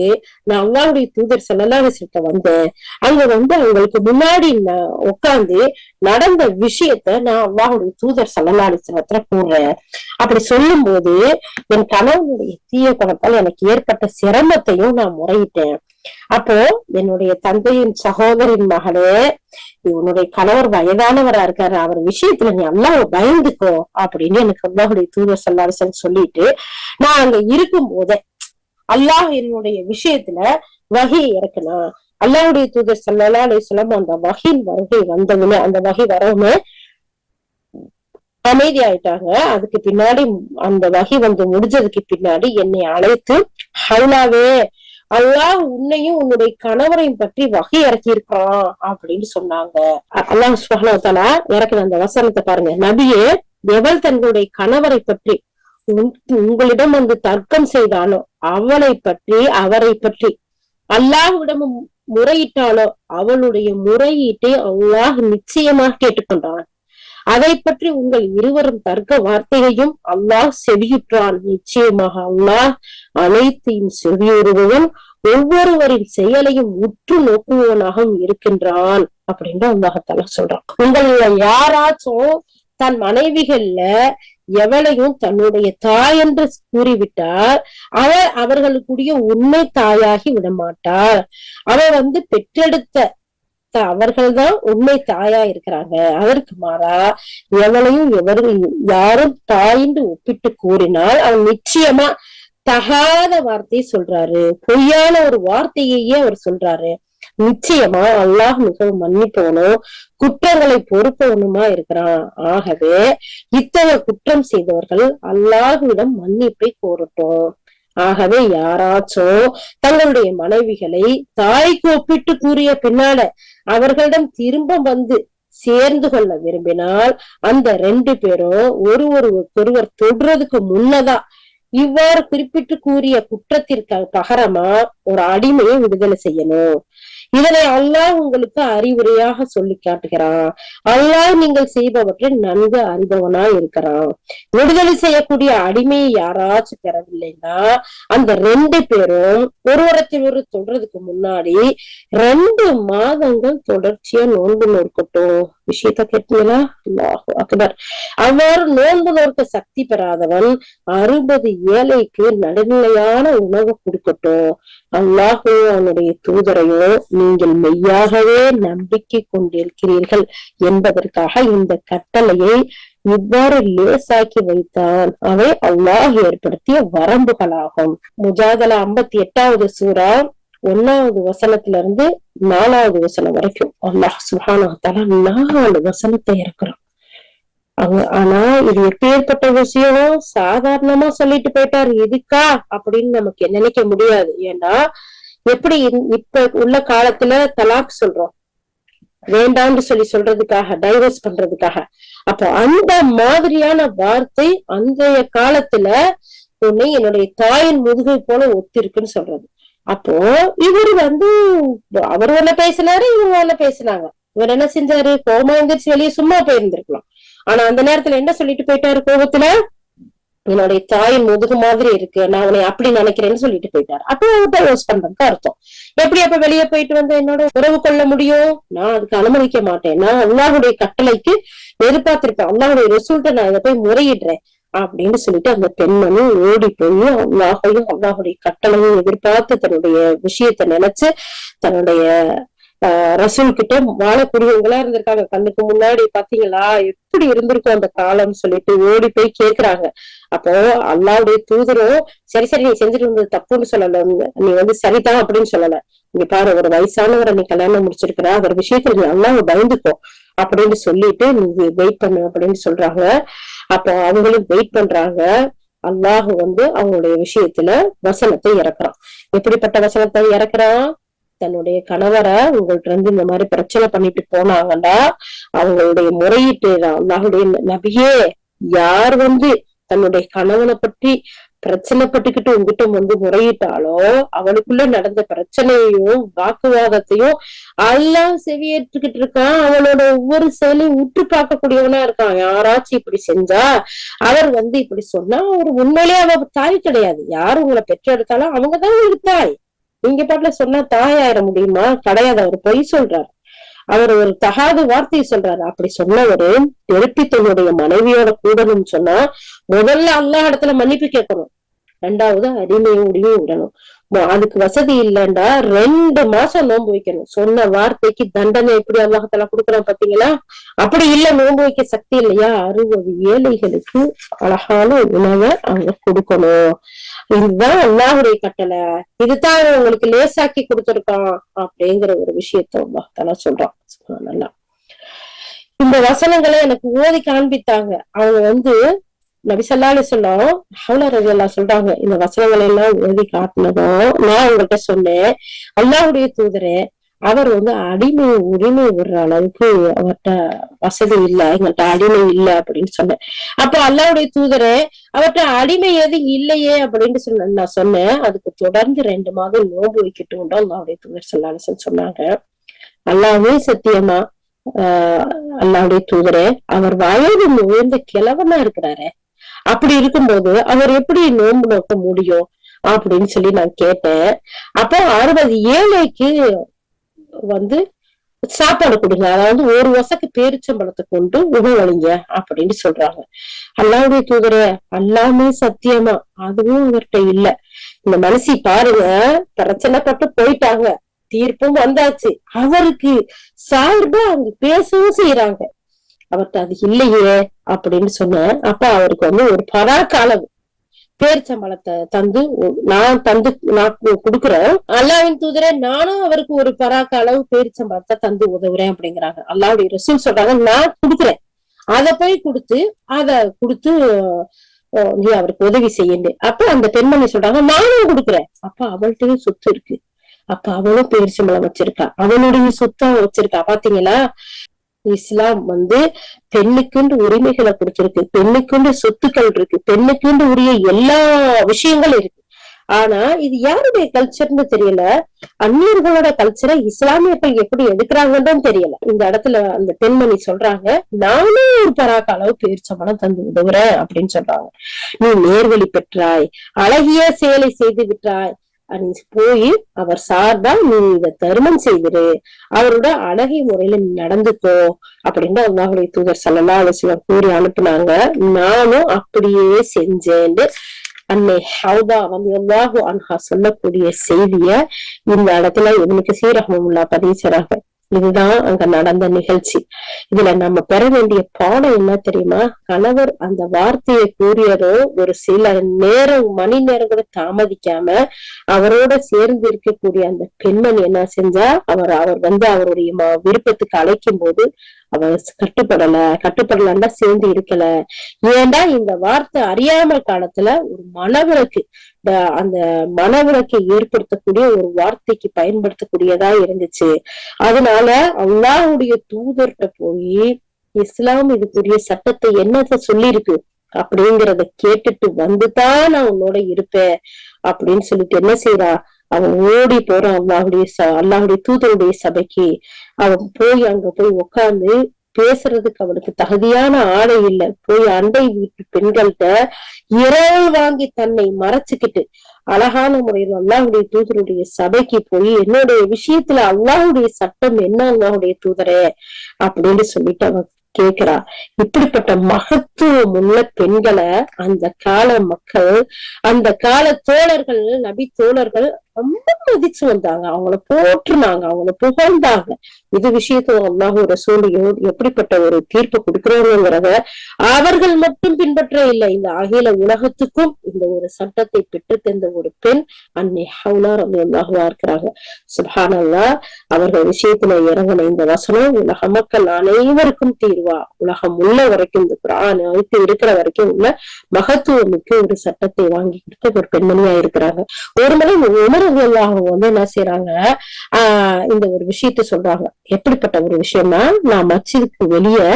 நான் அல்லாஹ்வுடைய தூதர் ஸல்லல்லாஹு அலைஹி வஸல்லம் வந்தேன். அங்க வந்து அவங்களுக்கு முன்னாடி நான் உட்கார்ந்து நடந்த விஷயத்த நான் அல்லாஹ்வுடைய தூதர் ஸல்லல்லாஹு அலைஹி வஸல்லத்துல கூறுறேன். அப்படி சொல்லும் போது என் கணவனுடைய தீய குணத்தால் எனக்கு ஏற்பட்ட சிரமத்தையும் நான் முறையிட்டேன். அப்போ என்னுடைய தந்தையின் சகோதரின் மகளே, உன்னுடைய கணவர் வயதானவரா இருக்காரு, அவர் விஷயத்துல நீ அல்லாஹ்வை பயந்துக்கோ அப்படின்னு எனக்கு அல்லாஹ்வுடைய தூதர் ஸல்லல்லாஹு அலைஹி வஸல்லம் சொல்லிட்டு, நான் அங்க இருக்கும் போதே அல்லாஹ் என்னுடைய விஷயத்துல வஹி இறக்குனா, அல்லாஹ்வுடைய தூதர் ஸல்லல்லாஹு அலைஹி வஸல்லம் அந்த வஹின் வருகை வந்தவுடனே, அந்த வஹி வரவுமே அமைதி ஆயிட்டாங்க. அதுக்கு பின்னாடி அந்த வஹி வந்து முடிஞ்சதுக்கு பின்னாடி என்னை அழைத்து, ஹவுலாவே, அல்லாஹ் உன்னையும் உன்னுடைய கணவரையும் பற்றி வகை இறக்கி இருக்கான் அப்படின்னு சொன்னாங்க. அல்லாஹ் சுப்ஹானஹு வ தஆலா இறக்கின அந்த வசனத்தை பாருங்க. நபியே, எவள் தன்னுடைய கணவரை பற்றி உங்களிடம் வந்து தர்க்கம் செய்தானோ அவளை பற்றி அவரை பற்றி அல்லாஹ்விடமும் முறையிட்டாளோ அவளுடைய முறையீட்டை அல்லாஹ் நிச்சயமாக கேட்டுக்கொண்டான். அதை பற்றி உங்கள் இருவரும் தர்க்க வார்த்தையையும் அல்லாஹ் செவியுற்றான். நிச்சயமாக அல்லாஹ் அனைத்தையும் செவியுறுவன், ஒவ்வொருவரின் செயலையும் உற்று நோக்குவனாகவும் இருக்கின்றான் அப்படின்னு அல்லாஹால சொல்றான். உங்கள யாராச்சும் தன் மனைவிகள்ல எவளையும் தன்னுடைய தாய் என்று கூறிவிட்டால் அவர்களுக்குரிய உண்மை தாயாகி விடமாட்டார். அவ பெற்றெடுத்த அவர்கள்தான் உண்மை தாயா இருக்கிறாங்க. அதற்கு மாறா எவளையும் யாரும் தாயின்று ஒப்பிட்டு கூறினால் அவன் நிச்சயமா தகாத வார்த்தையை சொல்றாரு, பொய்யான ஒரு வார்த்தையே அவர் சொல்றாரு. நிச்சயமா அல்லாஹ் மிகவும் மன்னிப்பவனும் குற்றங்களை பொறுப்பவனுமா இருக்கிறான். ஆகவே இத்தகைய குற்றம் செய்தவர்கள் அல்லாஹ்விடம் மன்னிப்பை கோரட்டும். ஆகவே யாராச்சும் தங்களுடைய மனைவிகளை தாய்க்கு ஒப்பிட்டு கூறிய பின்னால அவர்களிடம் திரும்ப சேர்ந்து கொள்ள விரும்பினால் அந்த 2 பேரும் ஒருவர் தொடுறதுக்கு முன்னதா இவ்வாறு குறிப்பிட்டு கூறிய குற்றத்திற்கு பகரமா ஒரு அடிமையை விடுதலை செய்யணும். இதனை அல்லாஹ் உங்களுக்கு அறிவுரையாக சொல்லி காட்டுகிறான். அல்லாஹ் நீங்கள் செய்பவற்றை நன்கு அறிபவனா இருக்கிறான். விடுதலை செய்யக்கூடிய அடிமையை யாராச்சும் பெறவில்லைன்னா அந்த 2 பேரும் ஒருவரத்தில் சொல்றதுக்கு முன்னாடி 2 மாதங்கள் தொடர்ச்சியா நோன்பு நோக்கட்டும். விஷயத்த கேட்டீங்களா? அல்லாஹு அக்பர். அவ்வாறு நோன்பு நோக்க சக்தி பெறாதவன் 60 ஏழைக்கு நடுநிலையான உணவு கொடுக்கட்டும். அல்லாஹு அவனுடைய தூதரையோ நீங்கள் மெய்யாகவே நம்பிக்கை கொண்டிருக்கிறீர்கள் என்பதற்காக இந்த கட்டளையை இவ்வாறு லேசாக்கி வைத்தான். அவை அல்லாஹ் ஏற்படுத்திய வரம்புகளாகும். முஜாதலா 58வது சூரா 1வது வசனத்திலிருந்து 4வது வசனம் வரைக்கும் அல்லாஹ் சுப்ஹானஹு வ தஆலா 4 வசனத்தை இருக்கிறோம். ஆனா இது எப்பேற்பட்ட விஷயம் சாதாரணமா சொல்லிட்டு போயிட்டாரு இதுக்கா அப்படின்னு நமக்கு நினைக்க முடியாது. ஏன்னா எப்படி இப்ப உள்ள காலத்துல தலாக் சொல்றோம், வேண்டாம்னு சொல்றதுக்காக, டைவர்ஸ் பண்றதுக்காக. அப்போ அந்த மாதிரியான வார்த்தை அன்றைய காலத்துல உன்னை என்னுடைய தாயின் முதுகை போல ஒத்திருக்குன்னு சொல்றது. அப்போ இவர் அவர் ஒண்ணு பேசினாரு, இவங்க ஒண்ணு பேசினாங்க. இவர் என்ன செஞ்சாரு? கோபமா எந்திரிச்சு வெளியே சும்மா போயிருந்திருக்கலாம். ஆனா அந்த நேரத்துல என்ன சொல்லிட்டு போயிட்டாரு? கோபத்துல என்னுடைய தாயின் முதுகு மாதிரி இருக்கு, நான் அவனை அப்படி நினைக்கிறேன்னு சொல்லிட்டு போயிட்டாரு. அப்போ டைவர்ஸ் பண்றதுக்கு அர்த்தம். எப்படி அப்ப வெளியே போயிட்டு என்னோட உறவு கொள்ள முடியும்? நான் அதுக்கு அனுமதிக்க மாட்டேன். நான் அல்லாஹுடைய கட்டளைக்கு எதிர்பார்த்திருப்பேன். அல்லாஹுடைய ரிசல்ட்டை நான் இதை போய் முறையிடுறேன் அப்படின்னு சொல்லிட்டு அந்த பெண்மணி ஓடி போய் அல்லாஹுடைய கட்டளையும் எதிர்பார்த்து தன்னுடைய விஷயத்த நினைச்சு தன்னுடைய ரசூல் கிட்ட வாழக்கூடியவங்களா இருந்திருக்காங்க. கண்ணுக்கு முன்னாடி பாத்தீங்களா எப்படி இருந்திருக்கும் அந்த காலம் சொல்லிட்டு ஓடி போய் கேக்குறாங்க. அப்போ அல்லாஹ்வுடைய தூதரும் சரி நீ செஞ்சுட்டு இருந்தது தப்புன்னு சொல்லல, நீ சரிதான் அப்படின்னு சொல்லல. இங்க பாரு, ஒரு வயசானவரை நீ கல்யாணம் முடிச்சிருக்கிற, அவர் விஷயத்துல நீ அல்லாஹ்வை பயந்துக்கோ அப்படின்னு சொல்லிட்டு நீ வெயிட் பண்ணு அப்படின்னு சொல்றாங்க. அப்போ அவங்களும் வெயிட் பண்றாங்க. அல்லாஹ் அவங்களுடைய விஷயத்துல வசனத்தை இறக்குறான். எப்படிப்பட்ட வசனத்தை இறக்குறான்? தன்னுடைய கணவரை உங்கள்ட்ட இந்த மாதிரி பிரச்சனை பண்ணிட்டு போனாங்கண்டா அவங்களுடைய முறையீட்டு அல்லாஹுடைய நபியே, யார் தன்னுடைய கணவனை பற்றி பிரச்சனைப்பட்டுக்கிட்டு உங்ககிட்ட முறையிட்டாலோ அவளுக்குள்ள நடந்த பிரச்சனையையும் வாக்குவாதத்தையும் எல்லாம் செவியேற்றுக்கிட்டு இருக்கான். அவனோட ஒவ்வொரு செயலையும் உற்று பார்க்கக்கூடியவனா இருக்கான். யாராச்சும் இப்படி செஞ்சா அவர் இப்படி சொன்னா அவர் உண்மையிலேயே அவ தாய் கிடையாது. யாரு உங்களை பெற்றெடுத்தாலும் அவங்கதான் உங்களுக்கு தாய். நீங்க பாட்டுல சொன்னா தாயாயிர முடியுமா? கிடையாது. அவர் பொய் சொல்றாரு, அவர் ஒரு தகாத வார்த்தையை சொல்றாரு. அப்படி சொன்னவரு திருப்பி தன்னுடைய மனைவியோட கூடணும்னு சொன்னா முதல்ல அல்லாஹ் இடத்துல மன்னிப்பு கேட்கணும், 2வது அடிமையோடையும் விடணும். அதுக்கு வசதி இல்லைண்டா 2 மாசம் நோன்பு வைக்கணும். சொன்ன வார்த்தைக்கு தண்டனை எப்படி அல்லாஹ்தாலா கொடுக்கறான் பாத்தீங்களா? அப்படி இல்ல, நோன்பு வைக்க சக்தி இல்லையா, 60 ஏழைகளுக்கு அழகான உணவை அவங்க கொடுக்கணும். இதுதான் அல்லாஹ்வுடைய கட்டளை. இதுதான் உங்களுக்கு லேசாக்கி கொடுத்திருக்கான் அப்படிங்கிற ஒரு விஷயத்த அல்லாஹ்தாலா சொல்றான். நல்லா இந்த வசனங்களை எனக்கு ஓதி காண்பித்தாங்க. அவங்க நபி ஸல்லல்லாஹு அலைஹி வஸல்லம் ஹவ்லா ரலியல்லாஹு சொல்றாங்க, இந்த வசனங்களை எல்லாம் ஓதி காட்டினதும் நான் உங்கள்கிட்ட சொன்னேன், அல்லாஹ்வுடைய தூதரே, அவர் வந்து அடிமை உரிமை விடுற அளவுக்கு அவர்கிட்ட வசதி இல்லை, எங்கள்கிட்ட அடிமை இல்லை அப்படின்னு சொன்னேன். அப்போ அல்லாஹ்வுடைய தூதரே, அவர்கிட்ட அடிமை எது இல்லையே அப்படின்னு நான் சொன்னேன். அதுக்கு தொடர்ந்து 2 மாதம் நோன்பு வைக்கட்டும் அல்லாஹ்வுடைய தூதர் ஸல்லல்லாஹு அலைஹி வஸல்லம் சொன்னாங்க. அல்லாஹ்வே சத்தியமா அல்லாஹ்வுடைய தூதரே, அவர் வயது உயர்ந்த கிழவனா இருக்கிறாரு, அப்படி இருக்கும்போது அவர் எப்படி நோன்பு நோக்க முடியும் அப்படின்னு சொல்லி நான் கேட்டேன். அப்போ 60 ஏழைக்கு வந்து சாப்பாடு கொடுங்க, அதாவது ஒரு வசக்கு பேரிச்சம்பழத்தை கொண்டு உணவளிங்க அப்படின்னு சொல்றாங்க. அல்லாஹ்வுடைய தூதரே, அல்லாமே சத்தியமா அதுவும் அவர்கிட்ட இல்ல. இந்த மனுஷி பாருங்க, பிரச்சனைப்பட்டு போயிட்டாங்க, தீர்ப்பும் வந்தாச்சு, அவருக்கு சார்பா அவங்க பேசவும் செய்யறாங்க, அவர்கிட்ட அது இல்லையே அப்படின்னு சொன்னேன். அப்ப அவருக்கு வந்து ஒரு பராக்கு அளவு பேரிச்சம்பழத்தை தந்து நான் கொடுக்குறேன். அல்லாஹ்வின் தூதரே, நானும் அவருக்கு ஒரு பராக்கு அளவு பேரிச்சம்பழத்தை தந்து உதவுறேன் அப்படிங்கிறாங்க. அல்லாஹ்வுடைய ரசூல் சொல்றாங்க, நான் கொடுக்குறேன், அதை போய் கொடுத்து நீ அவருக்கு உதவி செய்யுங்க. அப்ப அந்த பெண்மணி சொல்றாங்க, நானும் கொடுக்குறேன். அப்ப அவள்கிட்டயும் சொத்து இருக்கு, அப்ப அவளும் பேரிச்சம்பழம் வச்சிருக்கா, அவனுடைய சொத்தம் வச்சிருக்கா. பாத்தீங்களா, இஸ்லாம் வந்து பெண்ணுக்குண்டு உரிமைகளை கொடுத்திருக்கு, பெண்ணுக்குண்டு சொத்துக்கள் இருக்கு, பெண்ணுக்குண்டு உரிய எல்லா விஷயங்களும் இருக்கு. ஆனா இது யாருடைய கல்ச்சர்னு தெரியல, அந்நியர்களோட கல்ச்சரை இஸ்லாமியர்கள் எப்படி எடுக்கிறாங்கன்னு தெரியல. இந்த இடத்துல அந்த பெண்மணி சொல்றாங்க, நானும் ஒரு பராக்கு அளவு பேரிச்சம்பழம் தந்து உதவுறேன் அப்படின்னு சொல்றாங்க. நீ நேர்வழி பெற்றாய், அழகிய செயலை செய்து விட்டாய், போய் அவர் சார்பா நீ இத தர்மம் செய்திரு, அவரோட அழகை முறையில நீ நடந்துக்கோ அப்படின்னு அல்லாஹ்வுடைய தூதர் ஸல்லல்லாஹு அலைஹி வஸல்லம் கூறி அனுப்புனாங்க. நானும் அப்படியே செஞ்சேன்னு அன்னை ஹவுதா ரலியல்லாஹு அன்ஹா சொல்லக்கூடிய செய்திய இந்த இடத்துல இப்னு கஸீர் ரஹ்மத்துல்லாஹி பதிவு செய்றாங்க. இதுதான் அங்க நடந்த நிகழ்ச்சி. இதுல நம்ம பெற வேண்டிய பாடம் என்ன தெரியுமா? கணவர் அந்த வார்த்தையை கூறியதோ ஒரு சில மணி நேரம் கூட தாமதிக்காம அவரோட சேர்ந்து இருக்கக்கூடிய அந்த பெண்மணி என்ன செஞ்சா, அவர் வந்து அவருடைய விருப்பத்துக்கு அழைக்கும் போது அவர் கட்டுப்படலன்னா சேர்ந்து இருக்கல. ஏண்டா இந்த வார்த்தை அறியாம காலத்துல ஒரு மனவிலக்கு, அந்த மனவிலக்கை ஏற்படுத்தக்கூடிய ஒரு வார்த்தைக்கு பயன்படுத்தக்கூடியதா இருந்துச்சு. அதனால அல்லாஹ்வுடைய தூதர்கிட்ட போய் இஸ்லாம் இதுக்குரிய சட்டத்தை என்னத்த சொல்லிருக்கு அப்படிங்கறத கேட்டுட்டு வந்துதான் நான் உன்னோட இருப்பேன் அப்படின்னு சொல்லிட்டு என்ன செய்யறா, அவன் ஓடி போறான் அல்லாஹ்வுடைய தூதருடைய சபைக்கு. அவன் போய் அங்க போய் உட்கார்ந்து பேசுறதுக்கு அவனுக்கு தகுதியான ஆடை இல்லை. போய் அண்டை வீட்டு பெண்கள்கிட்ட இரவு வாங்கி தன்னை மறைச்சுக்கிட்டு அழகான முறையில் அல்லாஹ்வுடைய தூதருடைய சபைக்கு போய் என்னுடைய விஷயத்துல அல்லாஹ்வுடைய சட்டம் என்ன அல்லாஹ்வுடைய தூதரே அப்படின்னு சொல்லிட்டு அவன் கேக்குறா. இப்படிப்பட்ட மகத்துவம் உள்ள பெண்களை அந்த கால மக்கள், அந்த கால தோழர்கள், நபி தோழர்கள் ரொம்ப மதிச்சு வந்தாங்க, அவங்கள போற்றுனாங்க, அவங்கள புகழ்ந்தாங்க. இது விஷயத்துல அல்லாஹ் ரசூலையும் எப்படிப்பட்ட ஒரு தீர்ப்பு கொடுக்கிறாங்கிறத அவர்கள் மட்டும் பின்பற்ற இல்லை, இந்த அகில உலகத்துக்கும் இந்த ஒரு சட்டத்தை பெற்று தந்த ஒரு பெண் அன்னை ஹவுலா ரலியல்லாஹு இருக்கிறாங்க. சுப்ஹானல்லாஹ். அவர்கள் விஷயத்துல இறங்கின இந்த வசனம் உலக மக்கள் அனைவருக்கும் தீர்வா, உலகம் உள்ள வரைக்கும் இந்த குர்ஆன் இருக்கிற வரைக்கும் உள்ள மகத்துவமிக்க ஒரு சட்டத்தை வாங்கி கொடுத்த ஒரு பெண்மணியா இருக்கிறாங்க. ஒரு முறை உமர் ரலியல்லாஹு வந்து என்ன செய்யறாங்க, இந்த ஒரு விஷயத்த சொல்றாங்க. எப்படிப்பட்ட ஒரு விஷயம்னா, நான் மஸ்ஜிதுக்கு வெளியே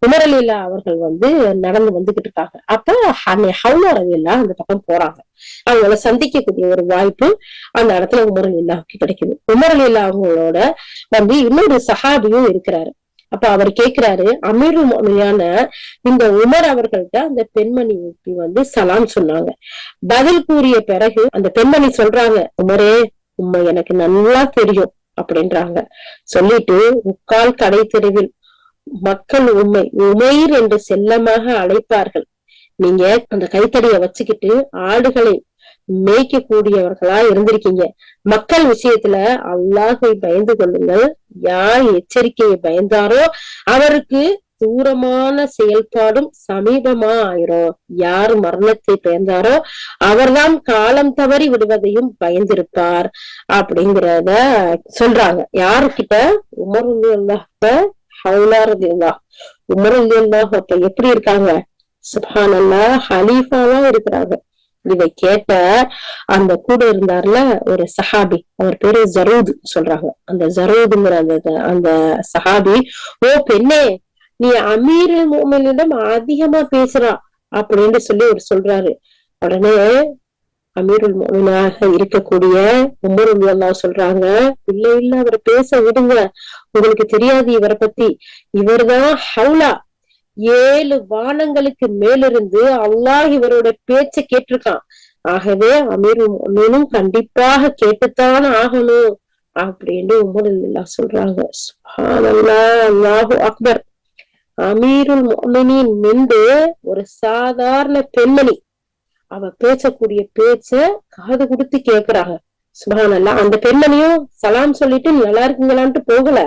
உமர் ரலியல்லாஹு அவர்கள் வந்து நடந்து வந்துகிட்டு இருக்காங்க. அப்ப ஹவுலா ரலியல்லாஹு அந்த பக்கம் போறாங்க. அவங்கள சந்திக்கக்கூடிய ஒரு வாய்ப்பு அந்த இடத்துல உமர் ரலியல்லாஹுக்கு கிடைக்குது. உமர் ரலியல்லாஹு அவங்களோட வந்து இன்னொரு சஹாபியும் இருக்கிறாரு. அப்ப அவர் கேக்குறாரு, அமீருல் முஃமினீனான இந்த உமர் அவர்கள்ட்ட அந்த பெண்மணிக்கு வந்து சலாம் சொன்னாங்க. பதில் கூறிய பிறகு அந்த பெண்மணி சொல்றாங்க, உமரே, உண்மை எனக்கு நல்லா தெரியும் அப்படின்றாங்க. சொல்லிட்டு முக்கால் கடை தெருவில் மக்கள் உமைர் என்று செல்லமாக அழைப்பார்கள். நீங்க அந்த கைத்தடியை வச்சுக்கிட்டு ஆடுகளை மேய்க்க கூடியவர்களா இருந்திருக்கீங்க. மக்கள் விஷயத்துல அல்லாஹை பயந்து கொள்ளுங்கள். யார் எச்சரிக்கையை பயந்தாரோ அவருக்கு தூரமான செயல்பாடும் சமீபமா ஆயிரும். யார் மரணத்தை பயந்தாரோ அவர்தான் காலம் தவறி விடுவதையும் பயந்திருப்பார் அப்படிங்கிறத சொல்றாங்க. யாருக்கிட்ட? உமர் ரலியல்லாஹு ஹவுலா ரலியல்லாஹு. உமர் ரலியல்லாஹு அப்ப எப்படி இருக்காங்க? சுப்ஹானல்லாஹ், ஹலீஃபாவா இருக்கிறாங்க. இதை கேட்ட அந்த கூட இருந்தார்ல ஒரு சஹாபி, அவர் பேரு ஜரூத் சொல்றாங்க. அந்த ஜரூதுங்கிற அந்த சஹாபி, ஓ பெண்ணே, நீ அமீருல் முஃமினீனிடம் அதிகமா பேசுறா அப்படின்னு சொல்லி அவர் சொல்றாரு. உடனே அமீருல் முஃமினாக இருக்கக்கூடிய உமர் ரலியல்லாஹு சொல்றாங்க, இல்ல இல்ல அவரை பேச விடுங்க, உங்களுக்கு தெரியாது இவரை பத்தி, இவர்தான் ஹவுலா, 7 வானங்களுக்கு மேலிருந்து அல்லாஹ் இவரோட பேச்ச கேட்டிருக்கான். ஆகவே அமீருல் முஃமினீனும் கண்டிப்பாக கேட்டுத்தான் ஆகணும் அப்படின்னு உமர் ரலியல்லாஹு சொல்றாங்க. சுப்ஹானல்லாஹ், அல்லாஹு அக்பர். அமீருல் முஃமினீன் நின்று ஒரு சாதாரண பெண்மணி அவ பேசக்கூடிய பேச்ச காது கொடுத்து கேக்குறாங்க. சுப்ஹானல்லாஹ். அந்த பெண்மணியும் சலாம் சொல்லிட்டு நல்லா இருக்கீங்களான்ட்டு போகல,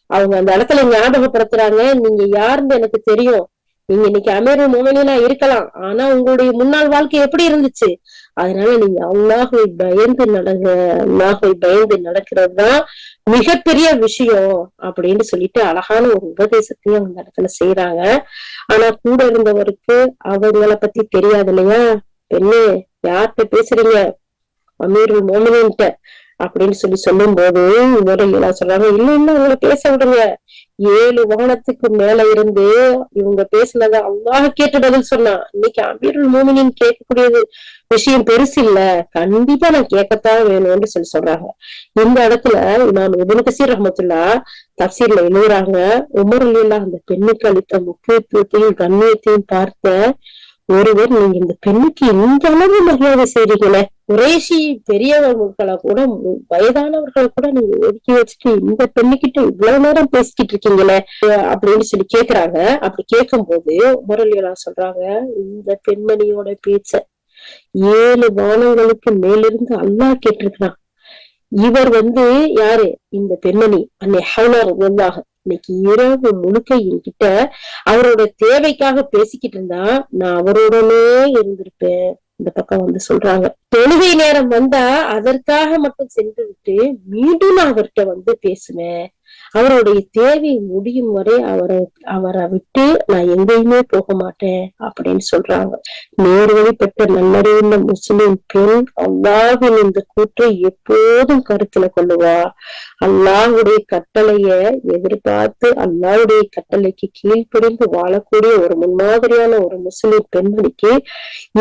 அவங்க அந்த இடத்துல ஞாபகப்படுத்துறாங்க, நீங்க யாருன்னு எனக்கு தெரியும், நீங்க இன்னைக்கு அமீருல் முஃமினீனா இருக்கலாம், ஆனா உங்களுடைய முன்னாள் வாழ்க்கை எப்படி இருந்துச்சு, அதனால நீங்க அல்லாஹ்வை பயந்து நடங்க, அல்லாஹ்வை பயந்து நடக்கிறதுதான் மிகப்பெரிய விஷயம் அப்படின்னு சொல்லிட்டு அழகான ஒரு உபதேசத்தையும் அந்த இடத்துல செய்யறாங்க. ஆனா கூட இருந்தவருக்கு அவங்களை பத்தி தெரியாது இல்லையா, பெண்ணே யார்கிட்ட பேசுறீங்க, அமீருல் முஃமினீன்ட்ட அப்படின்னு சொல்லும் போது எல்லாம் சொல்றாங்க, இல்ல இல்ல உங்களை பேச விடுங்க, 7 வானத்துக்கு மேல இருந்து இவங்க பேசினத அல்லாஹ் கேட்டு பதில் சொன்னா, இன்னைக்கு அமீருல் முஃமினீன் கேட்கக்கூடியது விஷயம் பெருசு இல்ல, கண்டிப்பா நான் கேட்கத்தான் வேணும்னு சொல்றாங்க. இந்த இடத்துல இமாம் இப்னு கஸீர் ரஹ்மத்துல்லாஹ் தஃசீர்ல எழுதுறாங்க, உமர் ரலியல்லாஹு அந்த பெண்ணுக்கு அளித்த முக்கியத்துவத்தையும் கண்ணியத்தையும் பார்த்த ஒருவர், நீங்க இந்த பெண்ணுக்கு இந்த அளவு மரியாதை செய்றீங்களே, குறைஷி பெரியவர்களை கூட வயதானவர்களை கூட நீங்க ஒதுக்கி வச்சுட்டு இந்த பெண்ணுகிட்ட இவ்வளவு நேரம் பேசிக்கிட்டு இருக்கீங்களே அப்படின்னு சொல்லி கேக்குறாங்க. அப்படி கேட்கும் போது உமர் ரலியல்லாஹு சொல்றாங்க, இந்த பெண்மணியோட பேச்ச 7 வானங்களுக்கு மேலிருந்து அல்லாஹ் கேட்டிருக்கிறான். இவர் யாரு, இந்த பெண்மணி அன்னை ஹவ்லா ரலியல்லாஹு இன்னைக்கு இரவு முழுக்க என்கிட்ட அவரோட தேவைக்காக பேசிக்கிட்டு இருந்தா நான் அவரோடனே இருந்திருப்பேன். இந்த பக்கம் சொல்றாங்க, தொழுகை நேரம் வந்தா அதற்காக மட்டும் சென்று விட்டு மீண்டும் நான் அவர்கிட்ட பேசுவேன், அவருடைய தேவை முடியும் வரை அவரை விட்டு நான் எங்கேயுமே போக மாட்டேன் அப்படின்னு சொல்றாங்க. நேர்வழிப்பட்ட நல்லறிவுள்ள முஸ்லிம் பெண் அல்லாஹ்வின் இந்த கூற்றை எப்போதும் கருத்துல கொள்ளுவா. அல்லாஹ்வுடைய கட்டளைய எதிர்பார்த்து அல்லாஹ்வுடைய கட்டளைக்கு கீழ்ப்படிந்து வாழக்கூடிய ஒரு முன்மாதிரியான ஒரு முஸ்லிம் பெண்மணிக்கு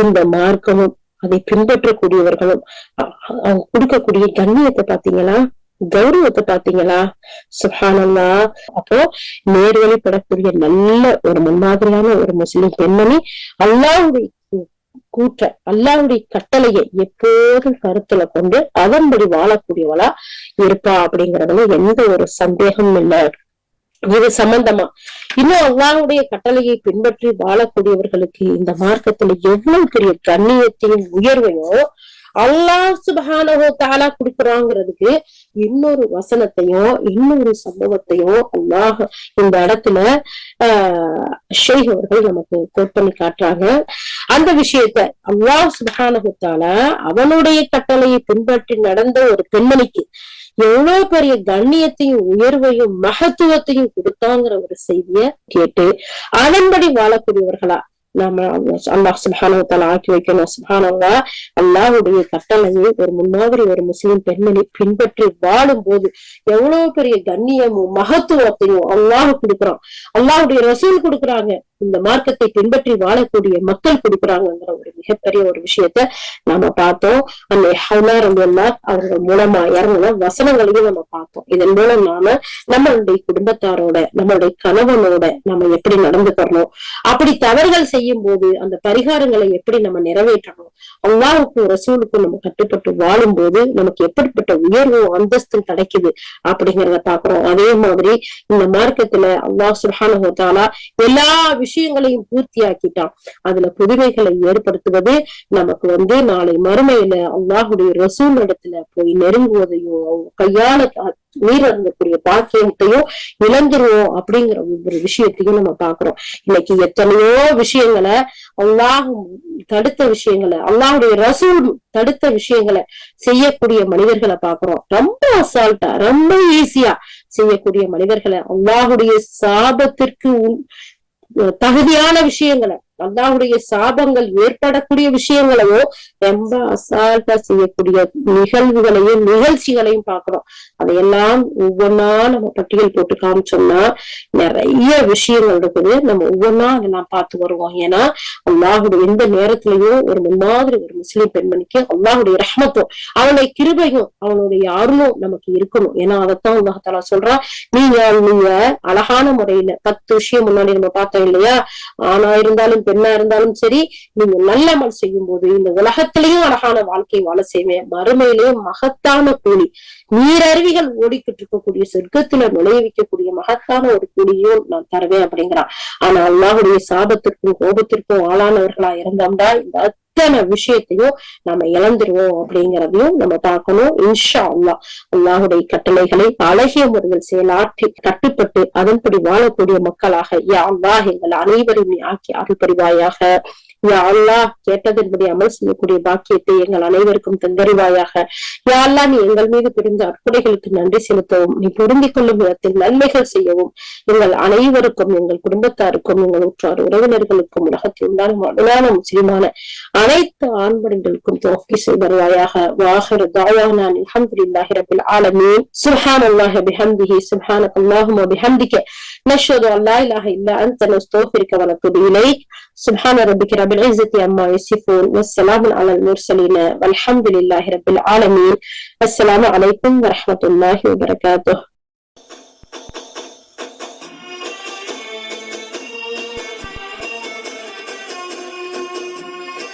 இந்த மார்க்கமும் அதை பின்பற்றக்கூடியவர்களும் அவங்க கொடுக்கக்கூடிய கண்ணியத்தை பாத்தீங்களா, கௌரவத்தை பாத்தீங்களா, சுப்ஹானல்லாஹ். அப்போ நேர்வழிப்படக்கூடிய நல்ல ஒரு முன்மாதிரியான ஒரு முஸ்லிம் பெண்மணி அல்லாஹ்வுடைய கூற்ற அல்லாஹ்வுடைய கட்டளையை எப்போதும் கருத்துல கொண்டு அதன்படி வாழக்கூடியவளா இருப்பா அப்படிங்கறதுல எந்த ஒரு சந்தேகமும் இல்லை. இது சம்பந்தமா இன்னும் அல்லாஹ்வுடைய கட்டளையை பின்பற்றி வாழக்கூடியவர்களுக்கு இந்த மார்க்கத்துல எவ்வளவு பெரிய கண்ணியத்தையும் உயர்வையும் அல்லாஹ் சுப்ஹானஹு வ தஆலா கொடுக்குறாங்கிறதுக்கு இன்னொரு வசனத்தையும் இன்னொரு சம்பவத்தையும் அல்லாஹ் இந்த இடத்துல ஷேக் அவர்கள் நமக்கு கோட் பண்ணி காட்டுறாங்க. அந்த விஷயத்த அல்லாஹ் சுப்ஹானஹு வ தஆலா அவனுடைய கட்டளையை பின்பற்றி நடந்த ஒரு பெண்மணிக்கு எவ்வளவு பெரிய கண்ணியத்தையும் உயர்வையும் மகத்துவத்தையும் கொடுத்தாங்கிற ஒரு செய்திய கேட்டு அதன்படி வாழக்கூடியவர்களா நாம அல்லாஹ் சுப்ஹானஹு வ தஆலா ஆக்கி வைக்கணும். சுப்ஹானல்லாஹ். அல்லாஹ்வுடைய கட்டளையை ஒரு முன்மாதிரி ஒரு முஸ்லிம் பெண்மணி பின்பற்றி வாழும் போது எவ்வளவு பெரிய கண்ணியமும் மகத்துவத்தையும் அல்லாஹ் கொடுக்குறான், அல்லாஹ்வுடைய ரசூல் கொடுக்குறாங்க, இந்த மார்க்கத்தை பின்பற்றி வாழக்கூடிய மக்கள் கொடுக்குறாங்கிற ஒரு மிகப்பெரிய ஒரு விஷயத்த நாம பார்த்தோம். அந்த ஹவ்லா ரலியல்லாஹு அவர்கள் மூலமா இறங்கின வசனங்களையும் நம்ம பார்த்தோம். இதன் மூலம் நாம நம்மளுடைய குடும்பத்தாரோட நம்மளுடைய கணவனோட நம்ம எப்படி நடந்துக்கணும், அப்படி தவறுகள் செய்யும் போது அந்த பரிகாரங்களை எப்படி நம்ம நிறைவேற்றணும், அல்லாஹ்வுக்கும் ரசூலுக்கும் நம்ம கட்டுப்பட்டு வாழும் போது நமக்கு எப்படிப்பட்ட உயர்வும் அந்தஸ்தும் கிடைக்குது அப்படிங்கிறத பாக்குறோம். அதே மாதிரி இந்த மார்க்கத்துல அல்லாஹ் சுப்ஹானஹு வ தஆலா எல்லா விஷயங்களையும் பூர்த்தி ஆக்கிட்டான். அதுல புதுமைகளை ஏற்படுத்துவது நமக்கு நாளை மறுமையில அல்லாஹ்வுடைய ரசூல் இடத்துல போய் நெருங்குவதையும் அவங்க கையால நீரக்கூடிய பாக்கியத்தையும் இழந்துருவோம் அப்படிங்கிற ஒவ்வொரு விஷயத்தையும் நம்ம பாக்குறோம். இன்னைக்கு எத்தனையோ விஷயங்களை அல்லாஹ் தடுத்த விஷயங்களை அல்லாஹ்வுடைய ரசூல் தடுத்த விஷயங்களை செய்யக்கூடிய மனிதர்களை பாக்குறோம். ரொம்ப அசால்ட்டா ரொம்ப ஈஸியா செய்யக்கூடிய மனிதர்களை அல்லாஹ்வுடைய சாபத்திற்கு தகுதியான விஷயங்களை அல்லாஹ்வுடைய சாபங்கள் ஏற்படக்கூடிய விஷயங்களையோ ரொம்ப அசால்ட்டா செய்யக்கூடிய நிகழ்வுகளையும் நிகழ்ச்சிகளையும் பார்க்கிறோம். அதையெல்லாம் ஒவ்வொன்னா நம்ம பட்டியல் போட்டு காமிச்சோம்னா நிறைய விஷயங்கள் இருக்குது. நம்ம ஒவ்வொன்னா அதெல்லாம் பார்த்து வருவோம். ஏன்னா அல்லாஹுடைய எந்த நேரத்திலையும் ஒரு முன்மாதிரி ஒரு முஸ்லிம் பெண்மணிக்கு அல்லாஹுடைய ரஹ்மத்தும் அவனுடைய கிருபையும் அவனுடைய அருளும் நமக்கு இருக்கணும். ஏன்னா அதைத்தான் அல்லாஹ் தஆலா சொல்றான், நீங்க அழகான முறையில 10 விஷயம் முன்னாடி நம்ம பார்த்தோம் இல்லையா, ஆணா இருந்தாலும் பெண்ணா இருந்தாலும் சரி, நீங்க நல்ல அமல் செய்யும் போது இந்த உலகத்திலையும் அழகான வாழ்க்கை வாழ செய்வேன், மறுமையிலேயும் மகத்தான கூலி, நீரருவிகள் ஓடிக்கிட்டு இருக்கக்கூடிய சொர்க்கத்துல நுழைய வைக்கக்கூடிய மகத்தான ஒரு கூலியும் நான் தருவேன் அப்படிங்கிறான். ஆனா அல்லாஹுடைய சாபத்திற்கும் கோபத்திற்கும் ஆளானவர்களா இருந்தோம்னா இந்த அத்தனை விஷயத்தையும் நம்ம இழந்துருவோம் அப்படிங்கிறதையும் நம்ம பார்க்கணும். இன்ஷா அல்லாஹ் அல்லாஹுடைய கட்டளைகளை அழகிய முறையில் செயலாற்றி கட்டுப்பட்டு அதன்படி வாழக்கூடிய மக்களாக யா அல்லாஹ் எங்கள் அனைவரையும் நீ ஆக்கி அருள் புரிவாயாக. யா அல்லாஹ் கேட்டதன்படி அமல் செய்யக்கூடிய பாக்கியத்தை எங்கள் அனைவருக்கும் தந்தறிவாயாக. யா அல்லாஹ் நீ எங்கள் மீது புரிந்த அற்புடைகளுக்கு நன்றி செலுத்தவும், நீ பொருந்திக் கொள்ளும் விதத்தில் நன்மைகள் செய்யவும் எங்கள் அனைவருக்கும், எங்கள் குடும்பத்தாருக்கும், எங்கள் உற்றார் உறவினர்களுக்கும், உலகத்தில் உண்டான முஸ்லிமான அனைத்து ஆண்படுகளுக்கும் தௌஃபீக் செய்வாயாக. வாஹிரு தஅவானா அல்ஹம்துலில்லாஹி ரப்பில் ஆலமீன். சுப்ஹானல்லாஹி பிஹம்திஹி சுப்ஹானல்லாஹும்ம பிஹம்திக நஷ்ஹது அன் லா இலாஹா இல்லா அன்த நஸ்தக்ஃபிருக வ நத்தூபு இலைக். சுப்ஹான ரப்பிக ரப்பில் இஸ்ஸத்தி அம்மா யசிஃபூன் வஸ்ஸலாமு அலல் முர்ஸலீன் வல்ஹம்துலில்லாஹி ரப்பில் ஆலமீன். அஸ்ஸலாமு அலைக்கும் வரஹ்மத்துல்லாஹி வபரகாத்துஹு.